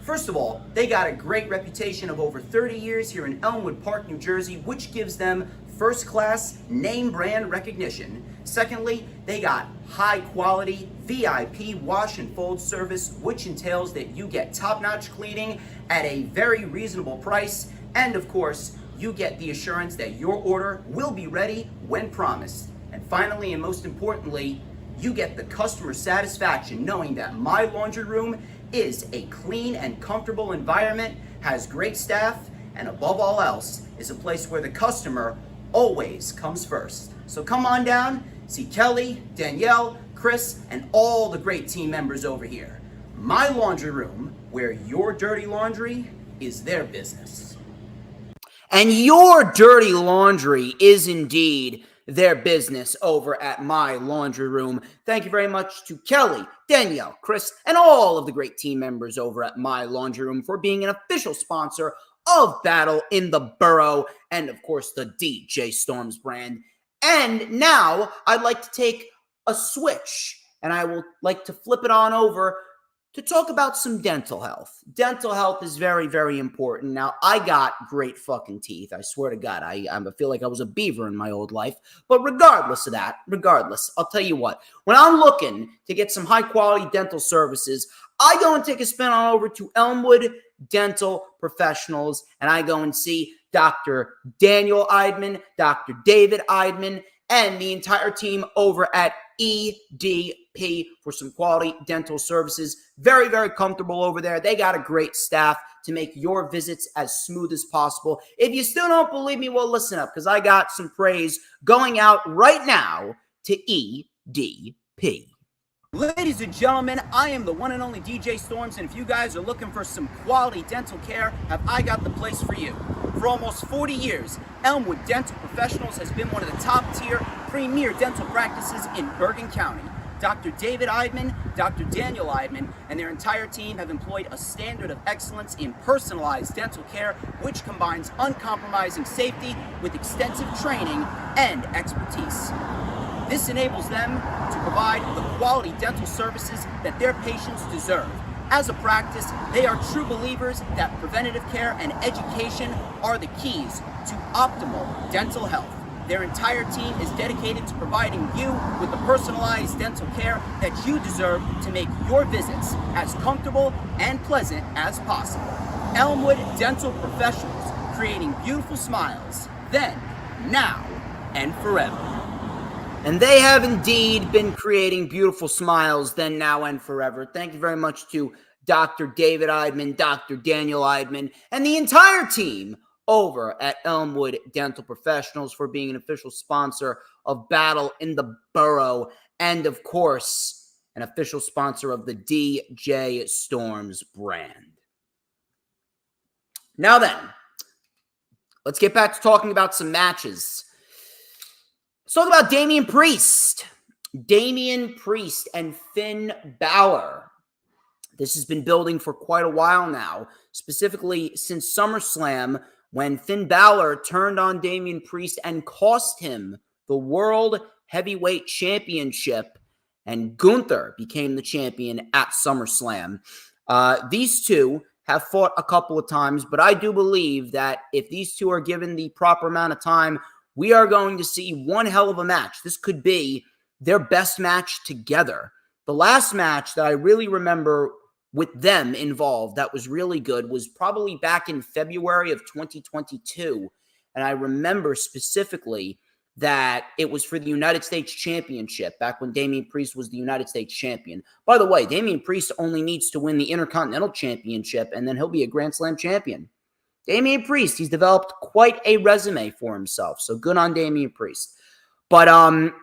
First of all, they got a great reputation of over 30 years here in Elmwood Park, New Jersey, which gives them first-class name brand recognition. Secondly, they got high-quality VIP wash and fold service, which entails that you get top-notch cleaning at a very reasonable price. And of course, you get the assurance that your order will be ready when promised. And finally, and most importantly, you get the customer satisfaction knowing that My Laundry Room is a clean and comfortable environment, has great staff, and above all else, is a place where the customer always comes first. So come on down, see Kelly, Danielle, Chris, and all the great team members over here. My Laundry Room, where your dirty laundry is their business. And your dirty laundry is indeed their business over at My Laundry Room. Thank you very much to Kelly, Danielle, Chris, and all of the great team members over at My Laundry Room for being an official sponsor of Battle in the Borough and, of course, the DJ Storms brand. And now I'd like to take a switch, and I will like to flip it on over to talk about some dental health. Dental health is very, very important. Now, I got great fucking teeth. I swear to God, I feel like I was a beaver in my old life. But regardless of that, I'll tell you what. When I'm looking to get some high-quality dental services, I go and take a spin on over to Elmwood Dental Professionals, and I go and see Dr. Daniel Eidman, Dr. David Eidman, and the entire team over at EDP for some quality dental services. Very, very comfortable over there. They got a great staff to make your visits as smooth as possible. If you still don't believe me, well, listen up, because I got some praise going out right now to EDP. Ladies and gentlemen, I am the one and only DJ Storms, and if you guys are looking for some quality dental care, have I got the place for you. For almost 40 years, Elmwood Dental Professionals has been one of the top-tier premier dental practices in Bergen County. Dr. David Eidman, Dr. Daniel Eidman, and their entire team have employed a standard of excellence in personalized dental care, which combines uncompromising safety with extensive training and expertise. This enables them to provide the quality dental services that their patients deserve. As a practice, they are true believers that preventative care and education are the keys to optimal dental health. Their entire team is dedicated to providing you with the personalized dental care that you deserve to make your visits as comfortable and pleasant as possible. Elmwood Dental Professionals, creating beautiful smiles, then, now, and forever. And they have indeed been creating beautiful smiles then, now, and forever. Thank you very much to Dr. David Eidman, Dr. Daniel Eidman, and the entire team over at Elmwood Dental Professionals for being an official sponsor of Battle in the Borough and, of course, an official sponsor of the DJ Storms brand. Now then, let's get back to talking about some matches. Let's talk about Damian Priest. Damian Priest and Finn Balor. This has been building for quite a while now, specifically since SummerSlam, when Finn Balor turned on Damian Priest and cost him the World Heavyweight Championship, and Gunther became the champion at SummerSlam. These two have fought a couple of times, but I do believe that if these two are given the proper amount of time, we are going to see one hell of a match. This could be their best match together. The last match that I really remember with them involved that was really good was probably back in February of 2022. And I remember specifically that it was for the United States Championship, back when Damian Priest was the United States Champion. By the way, Damian Priest only needs to win the Intercontinental Championship, and then he'll be a Grand Slam champion. Damian Priest, he's developed quite a resume for himself, so good on Damian Priest. But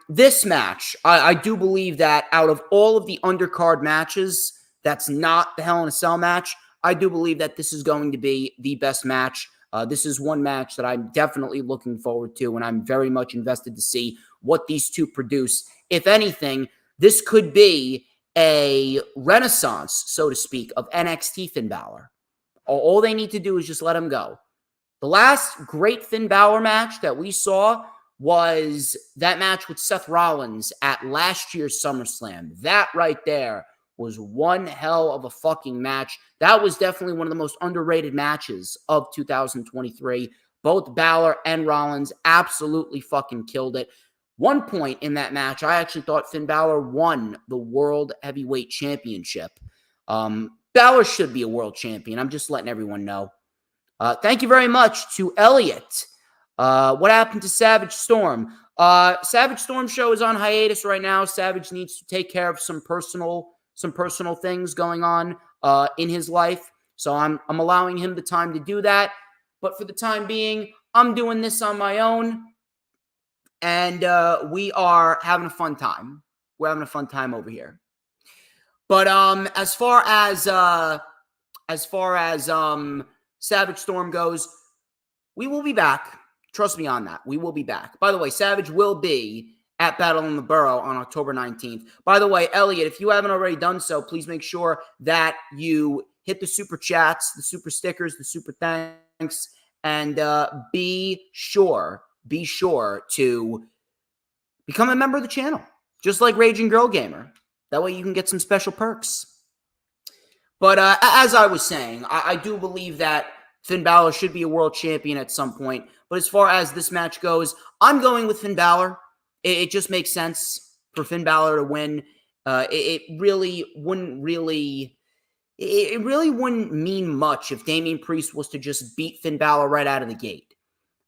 this match, I do believe that out of all of the undercard matches, that's not the Hell in a Cell match, I do believe that this is going to be the best match. This is one match that I'm definitely looking forward to, and I'm very much invested to see what these two produce. If anything, this could be a renaissance, so to speak, of NXT Finn Balor. All they need to do is just let him go. The last great Finn Balor match that we saw was that match with Seth Rollins at last year's SummerSlam. That right there was one hell of a fucking match. That was definitely one of the most underrated matches of 2023. Both Balor and Rollins absolutely fucking killed it. One point in that match, I actually thought Finn Balor won the World Heavyweight Championship. Balor should be a world champion. I'm just letting everyone know. Thank you very much to Elliot. What happened to Savage Storm? Savage Storm show is on hiatus right now. Savage needs to take care of some personal things going on in his life. So I'm allowing him the time to do that. But for the time being, I'm doing this on my own. And we are having a fun time. We're having a fun time over here. But as far as Savage Storm goes, we will be back. Trust me on that. We will be back. By the way, Savage will be at Battle in the Borough on October 19th. By the way, Elliot, if you haven't already done so, please make sure that you hit the super chats, the super stickers, the super thanks, and be sure to become a member of the channel, just like Raging Girl Gamer. That way you can get some special perks. But as I was saying, I do believe that Finn Balor should be a world champion at some point. But as far as this match goes, I'm going with Finn Balor. It just makes sense for Finn Balor to win. It really wouldn't mean much if Damian Priest was to just beat Finn Balor right out of the gate.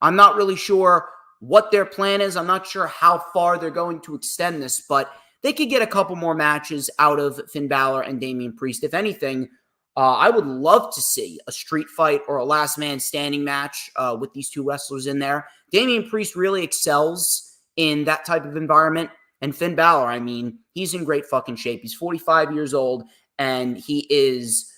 I'm not really sure what their plan is. I'm not sure how far they're going to extend this, but they could get a couple more matches out of Finn Balor and Damian Priest. If anything, I would love to see a street fight or a last man standing match with these two wrestlers in there. Damian Priest really excels in that type of environment. And Finn Balor, I mean, he's in great fucking shape. He's 45 years old, and he is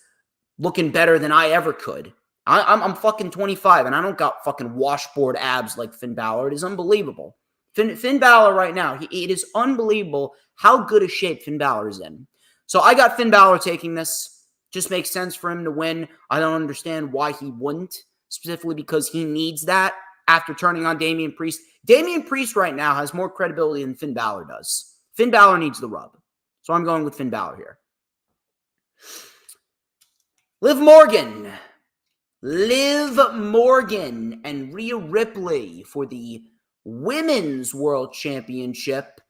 looking better than I ever could. I'm fucking 25, and I don't got fucking washboard abs like Finn Balor. It is unbelievable. Finn Balor right now, it is unbelievable how good a shape Finn Balor is in. So I got Finn Balor taking this. Just makes sense for him to win. I don't understand why he wouldn't, specifically because he needs that after turning on Damian Priest. Damian Priest right now has more credibility than Finn Balor does. Finn Balor needs the rub. So I'm going with Finn Balor here. Liv Morgan and Rhea Ripley for the Women's World Championship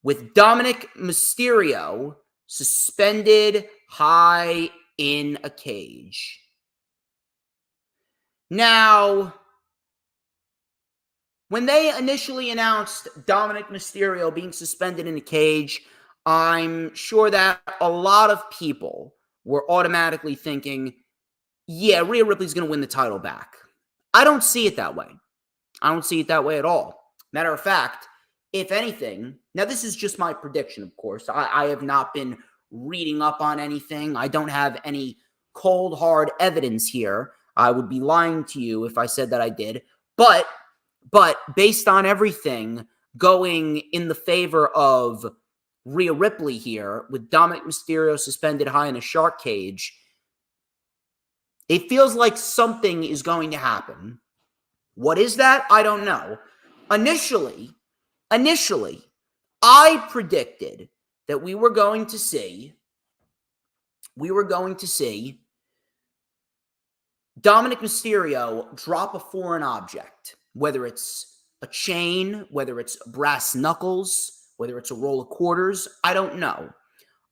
with Dominic Mysterio suspended high in a cage. Now, when they initially announced Dominic Mysterio being suspended in a cage, I'm sure that a lot of people were automatically thinking, yeah, Rhea Ripley's going to win the title back. I don't see it that way. I don't see it that way at all. Matter of fact, if anything, now this is just my prediction, of course. I have not been reading up on anything. I don't have any cold, hard evidence here. I would be lying to you if I said that I did. But based on everything going in the favor of Rhea Ripley here, with Dominic Mysterio suspended high in a shark cage, it feels like something is going to happen. What is that? I don't know. Initially, I predicted that we were going to see Dominic Mysterio drop a foreign object, whether it's a chain, whether it's brass knuckles, whether it's a roll of quarters, I don't know.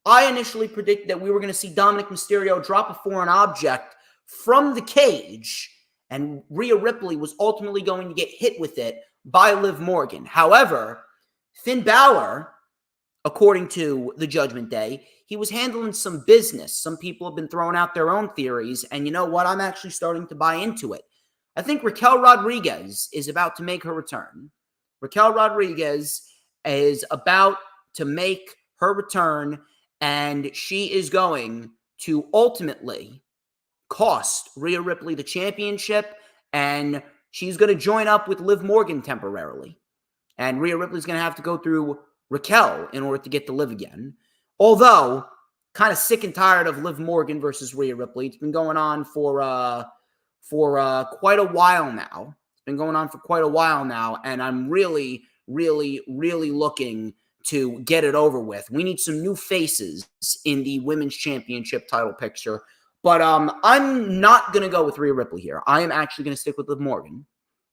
I initially predicted that we were going to see Dominic Mysterio drop a foreign object from the cage, and Rhea Ripley was ultimately going to get hit with it by Liv Morgan. However, Finn Balor, according to the Judgment Day, he was handling some business. Some people have been throwing out their own theories, and you know what? I'm actually starting to buy into it. I think Raquel Rodriguez is about to make her return. Raquel Rodriguez is about to make her return, and she is going to ultimately cost Rhea Ripley the championship, and she's going to join up with Liv Morgan temporarily. And Rhea Ripley's going to have to go through Raquel in order to get to Liv again. Although, kind of sick and tired of Liv Morgan versus Rhea Ripley. It's been going on for quite a while now. And I'm really looking to get it over with. We need some new faces in the Women's Championship title picture. But I'm not going to go with Rhea Ripley here. I am actually going to stick with Liv Morgan.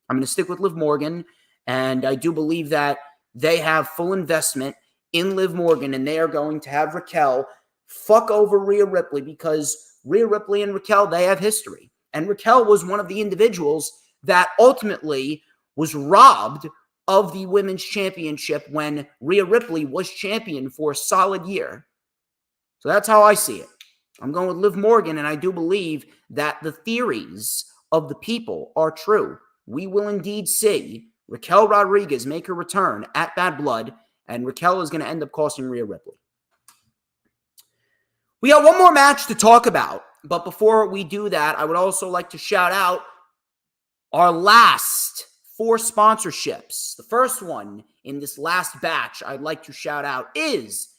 I'm going to stick with Liv Morgan, and I do believe that they have full investment in Liv Morgan, and they are going to have Raquel fuck over Rhea Ripley because Rhea Ripley and Raquel, they have history. And Raquel was one of the individuals that ultimately was robbed of the Women's Championship when Rhea Ripley was champion for a solid year. So that's how I see it. I'm going with Liv Morgan, and I do believe that the theories of the people are true. We will indeed see Raquel Rodriguez make her return at Bad Blood, and Raquel is going to end up costing Rhea Ripley. We got one more match to talk about, but before we do that, I would also like to shout out our last 4 sponsorships. The first one in this last batch I'd like to shout out is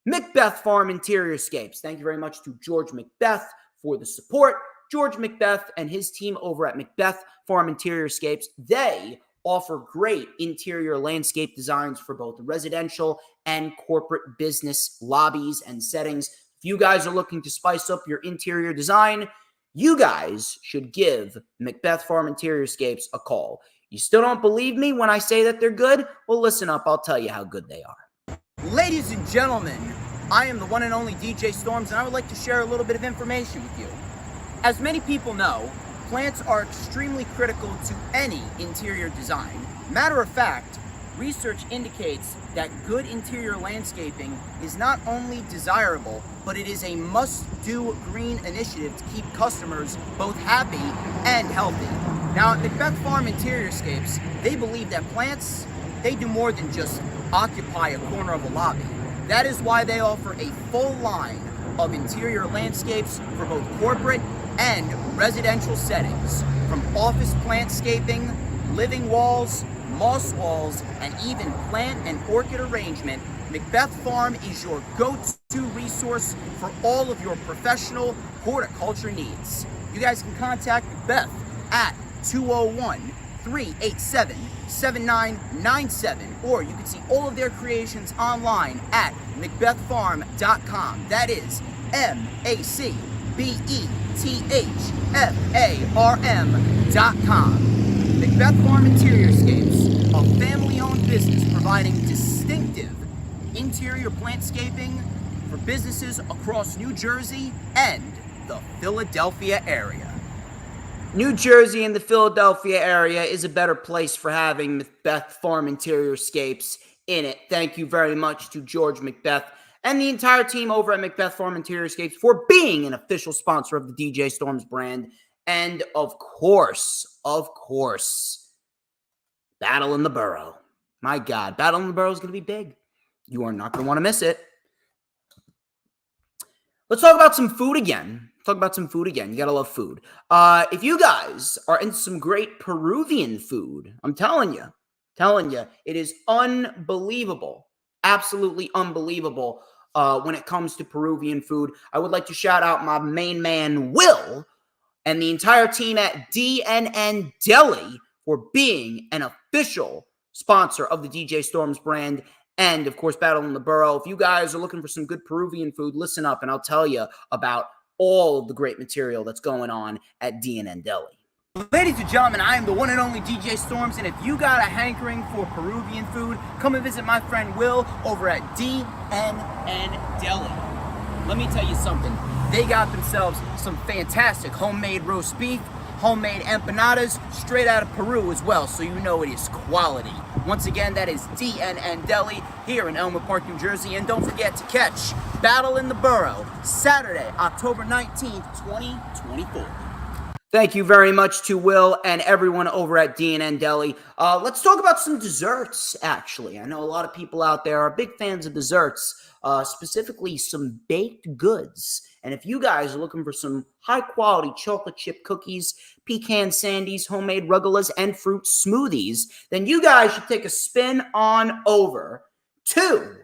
Macbeth Farm Interior-Scapes. Thank you very much to George Macbeth for the support. George Macbeth and his team over at Macbeth Farm Interior-Scapes, they offer great interior landscape designs for both residential and corporate business lobbies and settings. If you guys are looking to spice up your interior design, you guys should give Macbeth Farm Interiorscapes a call. You still don't believe me when I say that they're good? Well, listen up. I'll tell you how good they are. Ladies and gentlemen, I am the one and only DJ Storms, and I would like to share a little bit of information with you. As many people know, plants are extremely critical to any interior design. Matter of fact, research indicates that good interior landscaping is not only desirable, but it is a must-do green initiative to keep customers both happy and healthy. Now, at Macbeth Farm Interiorscapes, they believe that plants, they do more than just occupy a corner of a lobby. That is why they offer a full line of interior landscapes for both corporate and residential settings, from office plantscaping, living walls, moss walls, and even plant and orchid arrangement. Macbeth Farm is your go-to resource for all of your professional horticulture needs. You guys can contact Macbeth at 201-387-7997, or you can see all of their creations online at macbethfarm.com. That is MacBethfarm.com. Macbeth Farm Interiorscapes, a family-owned business providing distinctive interior plantscaping for businesses across New Jersey and the Philadelphia area. New Jersey and the Philadelphia area is a better place for having Macbeth Farm Interiorscapes in it. Thank you very much to George Macbeth and the entire team over at Macbeth Farm Interiorscapes for being an official sponsor of the DJ Storms brand. And of course, Battle in the Borough. My God, Battle in the Borough is going to be big. You are not going to want to miss it. Let's talk about some food again. You got to love food. If you guys are into some great Peruvian food, I'm telling you, it is unbelievable. Absolutely unbelievable when it comes to Peruvian food. I would like to shout out my main man, Will, and the entire team at DNN Deli for being an official sponsor of the DJ Storms brand. And, of course, Battle in the Borough. If you guys are looking for some good Peruvian food, listen up, and I'll tell you about all of the great material that's going on at DNN Deli. Ladies and gentlemen, I am the one and only DJ Storms, and if you got a hankering for Peruvian food, come and visit my friend Will over at DNN Deli. Let me tell you something. They got themselves some fantastic homemade roast beef, homemade empanadas, straight out of Peru as well, so you know it is quality. Once again, that is DNN Deli here in Elmwood Park, New Jersey. And don't forget to catch Battle in the Borough, Saturday, October 19th, 2024. Thank you very much to Will and everyone over at DNN Deli. Let's talk about some desserts, actually. I know a lot of people out there are big fans of desserts, specifically some baked goods. And if you guys are looking for some high-quality chocolate chip cookies, pecan sandies, homemade rugellas, and fruit smoothies, then you guys should take a spin on over to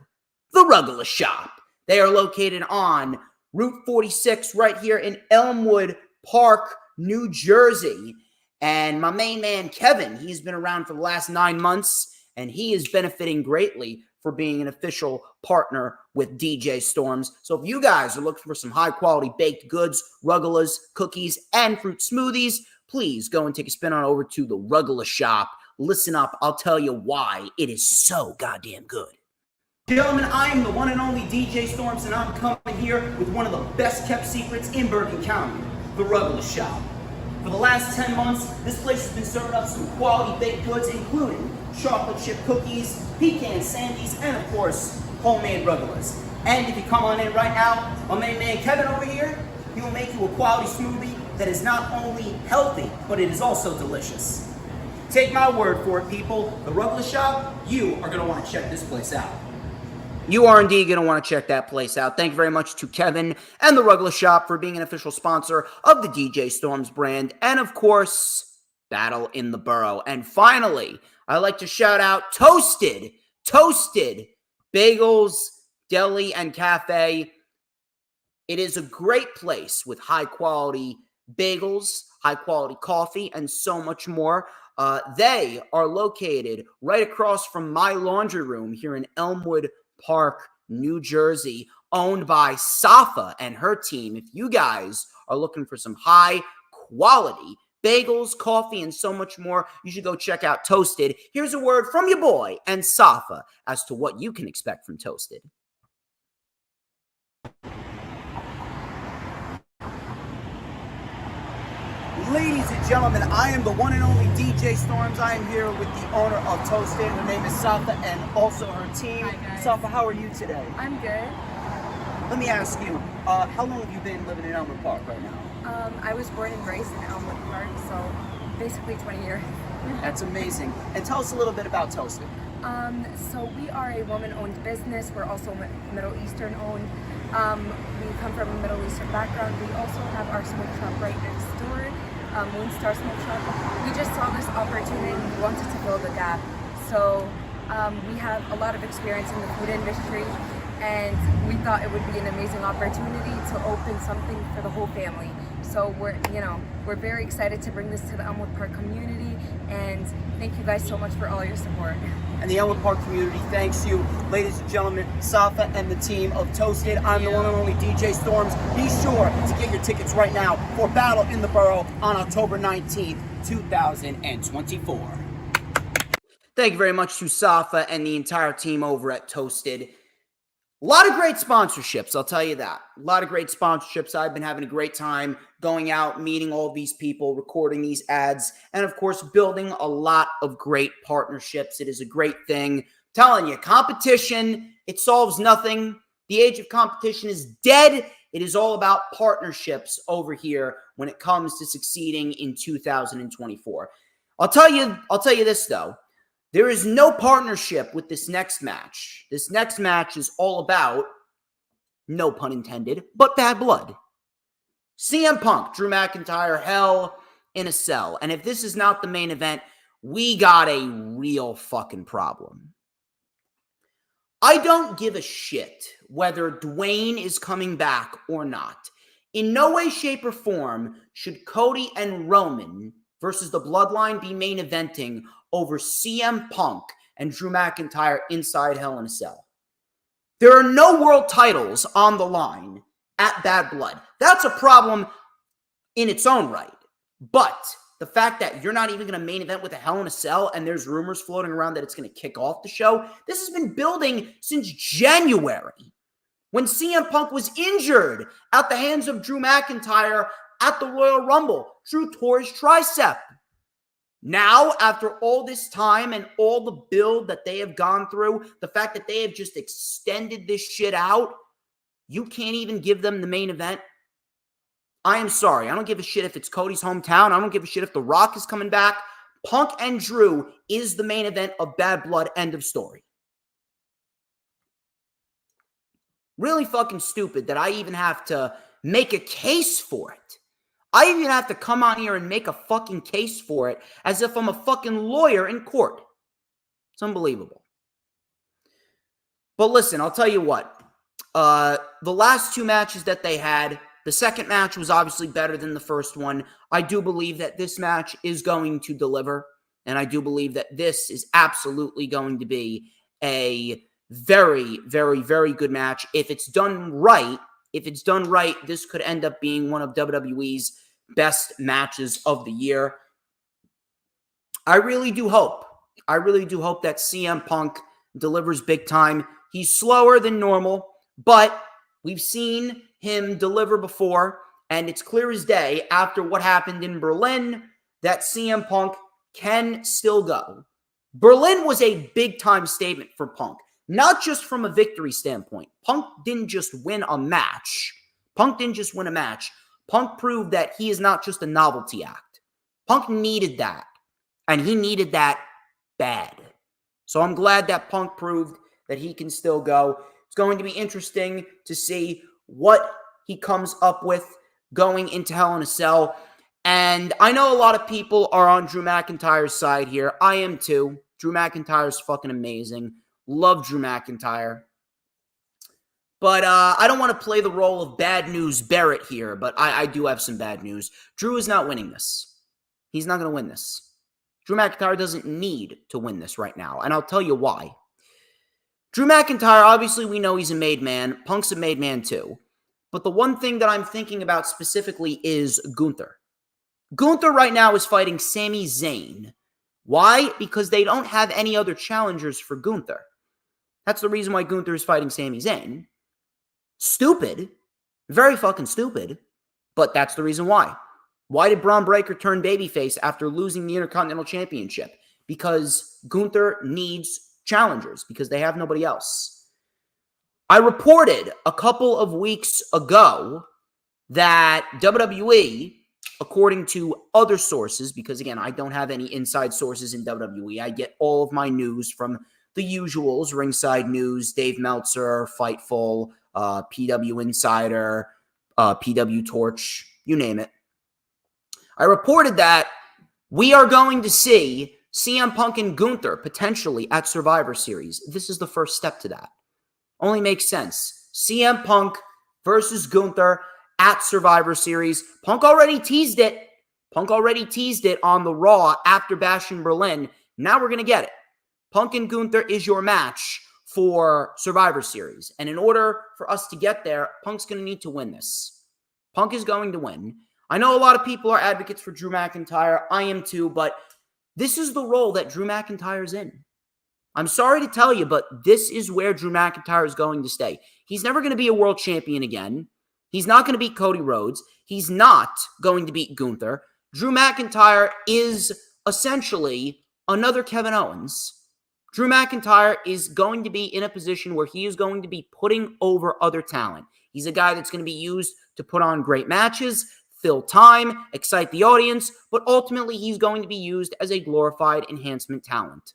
the Ruggla Shop. They are located on Route 46 right here in Elmwood Park, New Jersey. And my main man, Kevin, he's been around for the last 9 months, and he is benefiting greatly for being an official partner with DJ Storms. So if you guys are looking for some high-quality baked goods, rugellas, cookies, and fruit smoothies, please go and take a spin on over to the Ruggla Shop. Listen up, I'll tell you why it is so goddamn good. Gentlemen, I am the one and only DJ Storms, and I'm coming here with one of the best-kept secrets in Bergen County, the Ruggla Shop. For the last 10 months, this place has been serving up some quality baked goods, including chocolate chip cookies, pecan sandies, and of course, homemade rugellas. And if you come on in right now, my main man Kevin over here, he will make you a quality smoothie that is not only healthy, but it is also delicious. Take my word for it, people. The Ruggla Shop, you are going to want to check this place out. You are indeed going to want to check that place out. Thank you very much to Kevin and the Ruggla Shop for being an official sponsor of the DJ Storms brand. And of course, Battle in the Borough. And finally, I'd like to shout out Toasted Bagels, Deli, and Cafe. It is a great place with high-quality bagels, high-quality coffee, and so much more. They are located right across from my laundry room here in Elmwood Park, New Jersey, owned by Safa and her team. If you guys are looking for some high quality bagels, coffee, and so much more, you should go check out Toasted. Here's a word from your boy and Safa as to what you can expect from Toasted. Ladies and gentlemen, I am the one and only DJ Storms. I am here with the owner of Toasted. Her name is Safa and also her team. Hi, guys. Safa, how are you today? I'm good. Let me ask you, how long have you been living in Elmwood Park right now? I was born and raised in Elmwood Park, so basically 20 years. That's amazing. And tell us a little bit about Toasted. So we are a woman-owned business. We're also Middle Eastern owned. We come from a Middle Eastern background. We also have our smoke shop right next door, Moonstar Smoke Shop. We just saw this opportunity and we wanted to fill the gap. So we have a lot of experience in the food industry, and we thought it would be an amazing opportunity to open something for the whole family. So we're very excited to bring this to the Elmwood Park community, and thank you guys so much for all your support. And the Elmwood Park community thanks you. Ladies and gentlemen, Safa and the team of Toasted. I'm the one and only DJ Storms. Be sure to get your tickets right now for Battle in the Borough on October 19th, 2024. Thank you very much to Safa and the entire team over at Toasted. A lot of great sponsorships, I'll tell you that. A lot of great sponsorships. I've been having a great time going out, meeting all these people, recording these ads, and of course, building a lot of great partnerships. It is a great thing. I'm telling you, competition, it solves nothing. The age of competition is dead. It is all about partnerships over here when it comes to succeeding in 2024. I'll tell you this, though. There is no partnership with this next match. This next match is all about, no pun intended, but bad blood. CM Punk, Drew McIntyre, Hell in a Cell. And if this is not the main event, we got a real fucking problem. I don't give a shit whether Dwayne is coming back or not. In no way, shape, or form should Cody and Roman versus the Bloodline be main eventing over CM Punk and Drew McIntyre inside Hell in a Cell. There are no world titles on the line at Bad Blood. That's a problem in its own right. But the fact that you're not even going to main event with a Hell in a Cell and there's rumors floating around that it's going to kick off the show, this has been building since January when CM Punk was injured at the hands of Drew McIntyre at the Royal Rumble. Drew tore his tricep. Now, after all this time and all the build that they have gone through, the fact that they have just extended this shit out, you can't even give them the main event. I am sorry. I don't give a shit if it's Cody's hometown. I don't give a shit if The Rock is coming back. Punk and Drew is the main event of Bad Blood. End of story. Really fucking stupid that I even have to make a case for it. I even have to come on here and make a fucking case for it as if I'm a fucking lawyer in court. It's unbelievable. But listen, I'll tell you what. The last two matches that they had, the second match was obviously better than the first one. I do believe that this match is going to deliver. And I do believe that this is absolutely going to be a very, very, very good match. If it's done right, this could end up being one of WWE's best matches of the year. I really do hope that CM Punk delivers big time. He's slower than normal, but we've seen him deliver before, and it's clear as day after what happened in Berlin that CM Punk can still go. Berlin was a big-time statement for Punk, not just from a victory standpoint. Punk didn't just win a match. Punk proved that he is not just a novelty act. Punk needed that, and he needed that bad. So I'm glad that Punk proved that he can still go. It's going to be interesting to see what he comes up with going into Hell in a Cell. And I know a lot of people are on Drew McIntyre's side here. I am too. Drew McIntyre's fucking amazing. Love Drew McIntyre. But I don't want to play the role of bad news Barrett here, but I do have some bad news. Drew is not winning this. He's not going to win this. Drew McIntyre doesn't need to win this right now, and I'll tell you why. Drew McIntyre, obviously we know he's a made man. Punk's a made man too. But the one thing that I'm thinking about specifically is Gunther. Gunther right now is fighting Sami Zayn. Why? Because they don't have any other challengers for Gunther. That's the reason why Gunther is fighting Sami Zayn. Stupid. Very fucking stupid. But that's the reason why. Why did Braun Breaker turn babyface after losing the Intercontinental Championship? Because Gunther needs challengers, because they have nobody else. I reported a couple of weeks ago that WWE, according to other sources, because again, I don't have any inside sources in WWE, I get all of my news from the usuals, Ringside News, Dave Meltzer, Fightful, PW Insider, PW Torch, you name it. I reported that we are going to see CM Punk and Gunther potentially at Survivor Series. This is the first step to that. Only makes sense. CM Punk versus Gunther at Survivor Series. Punk already teased it. Punk already teased it on the Raw after Bash in Berlin. Now we're going to get it. Punk and Gunther is your match for Survivor Series. And in order for us to get there, Punk's going to need to win this. Punk is going to win. I know a lot of people are advocates for Drew McIntyre. I am too, but this is the role that Drew McIntyre's in. I'm sorry to tell you, but this is where Drew McIntyre is going to stay. He's never going to be a world champion again. He's not going to beat Cody Rhodes. He's not going to beat Gunther. Drew McIntyre is essentially another Kevin Owens. Drew McIntyre is going to be in a position where he is going to be putting over other talent. He's a guy that's going to be used to put on great matches, fill time, excite the audience, but ultimately he's going to be used as a glorified enhancement talent.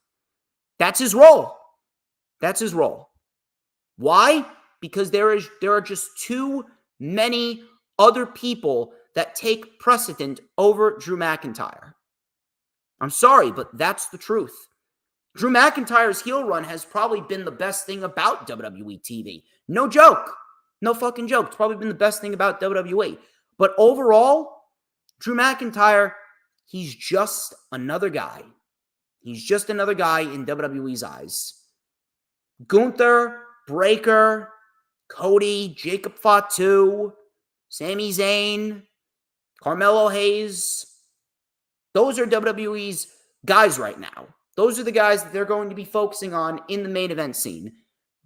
That's his role. That's his role. Why? Because there are just too many other people that take precedent over Drew McIntyre. I'm sorry, but that's the truth. Drew McIntyre's heel run has probably been the best thing about WWE TV. No joke. No fucking joke. It's probably been the best thing about WWE. But overall, Drew McIntyre, he's just another guy. He's just another guy in WWE's eyes. Gunther, Breaker, Cody, Jacob Fatu, Sami Zayn, Carmelo Hayes. Those are WWE's guys right now. Those are the guys that they're going to be focusing on in the main event scene.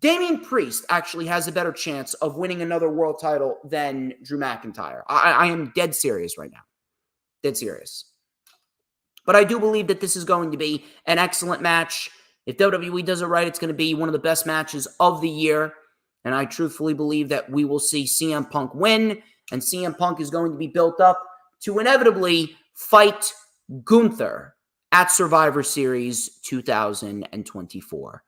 Damian Priest actually has a better chance of winning another world title than Drew McIntyre. I am dead serious right now. Dead serious. But I do believe that this is going to be an excellent match. If WWE does it right, it's going to be one of the best matches of the year. And I truthfully believe that we will see CM Punk win. And CM Punk is going to be built up to inevitably fight Gunther at Survivor Series 2024.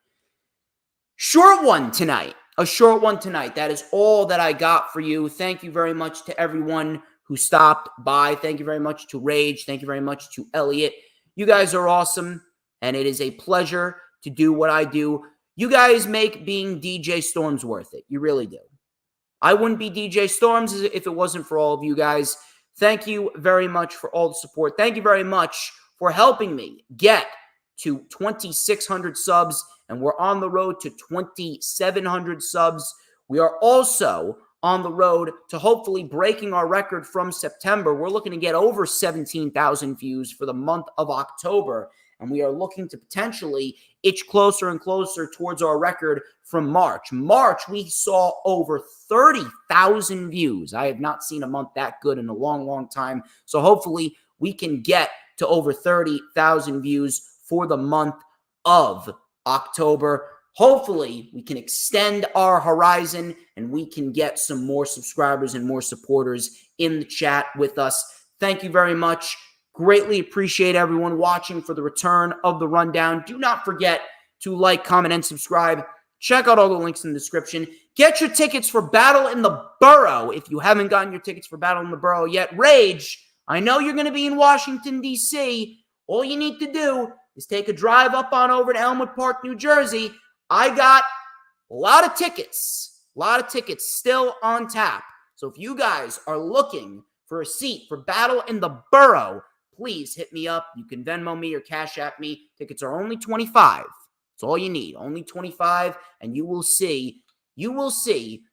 Short one tonight. A short one tonight. That is all that I got for you. Thank you very much to everyone who stopped by. Thank you very much to Rage. Thank you very much to Elliot. You guys are awesome, and it is a pleasure to do what I do. You guys make being DJ Storms worth it. You really do. I wouldn't be DJ Storms if it wasn't for all of you guys. Thank you very much for all the support. Thank you very much for helping me get to 2,600 subs, and we're on the road to 2,700 subs. We are also on the road to hopefully breaking our record from September. We're looking to get over 17,000 views for the month of October, and we are looking to potentially itch closer and closer towards our record from March. March, we saw over 30,000 views. I have not seen a month that good in a long, long time. So hopefully we can get to over 30,000 views for the month of October. Hopefully, we can extend our horizon and we can get some more subscribers and more supporters in the chat with us. Thank you very much. Greatly appreciate everyone watching for the return of the rundown. Do not forget to like, comment, and subscribe. Check out all the links in the description. Get your tickets for Battle in the Borough if you haven't gotten your tickets for Battle in the Borough yet. Rage, I know you're going to be in Washington, D.C. All you need to do is take a drive up on over to Elmwood Park, New Jersey. I got a lot of tickets still on tap. So if you guys are looking for a seat for Battle in the Borough, please hit me up. You can Venmo me or Cash App me. Tickets are only $25. That's all you need. Only 25, and you will see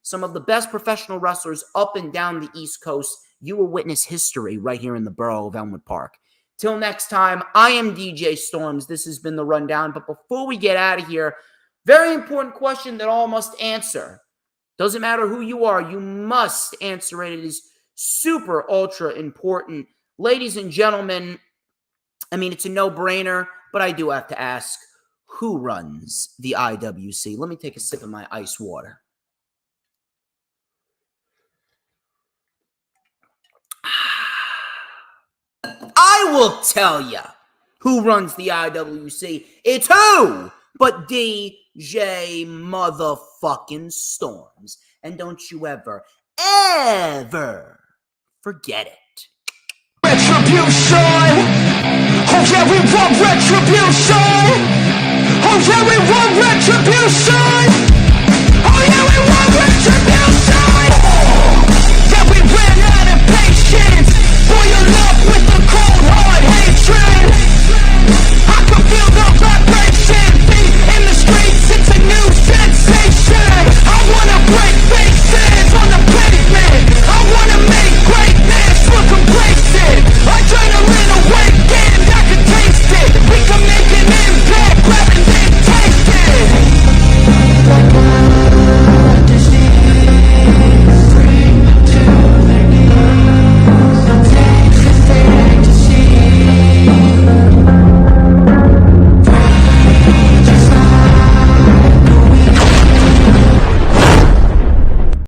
some of the best professional wrestlers up and down the East Coast. You will witness history right here in the borough of Elmwood Park. Till next time, I am DJ Storms. This has been The Rundown. But before we get out of here, very important question that all must answer. Doesn't matter who you are, you must answer it. It is super ultra important. Ladies and gentlemen, I mean, it's a no-brainer, but I do have to ask, who runs the IWC? Let me take a sip of my ice water. I will tell you who runs the IWC. It's who but DJ motherfucking Storms. And don't you ever forget it. Retribution! Oh yeah, we want retribution! Oh yeah, we want retribution! Oh yeah, we want retribution!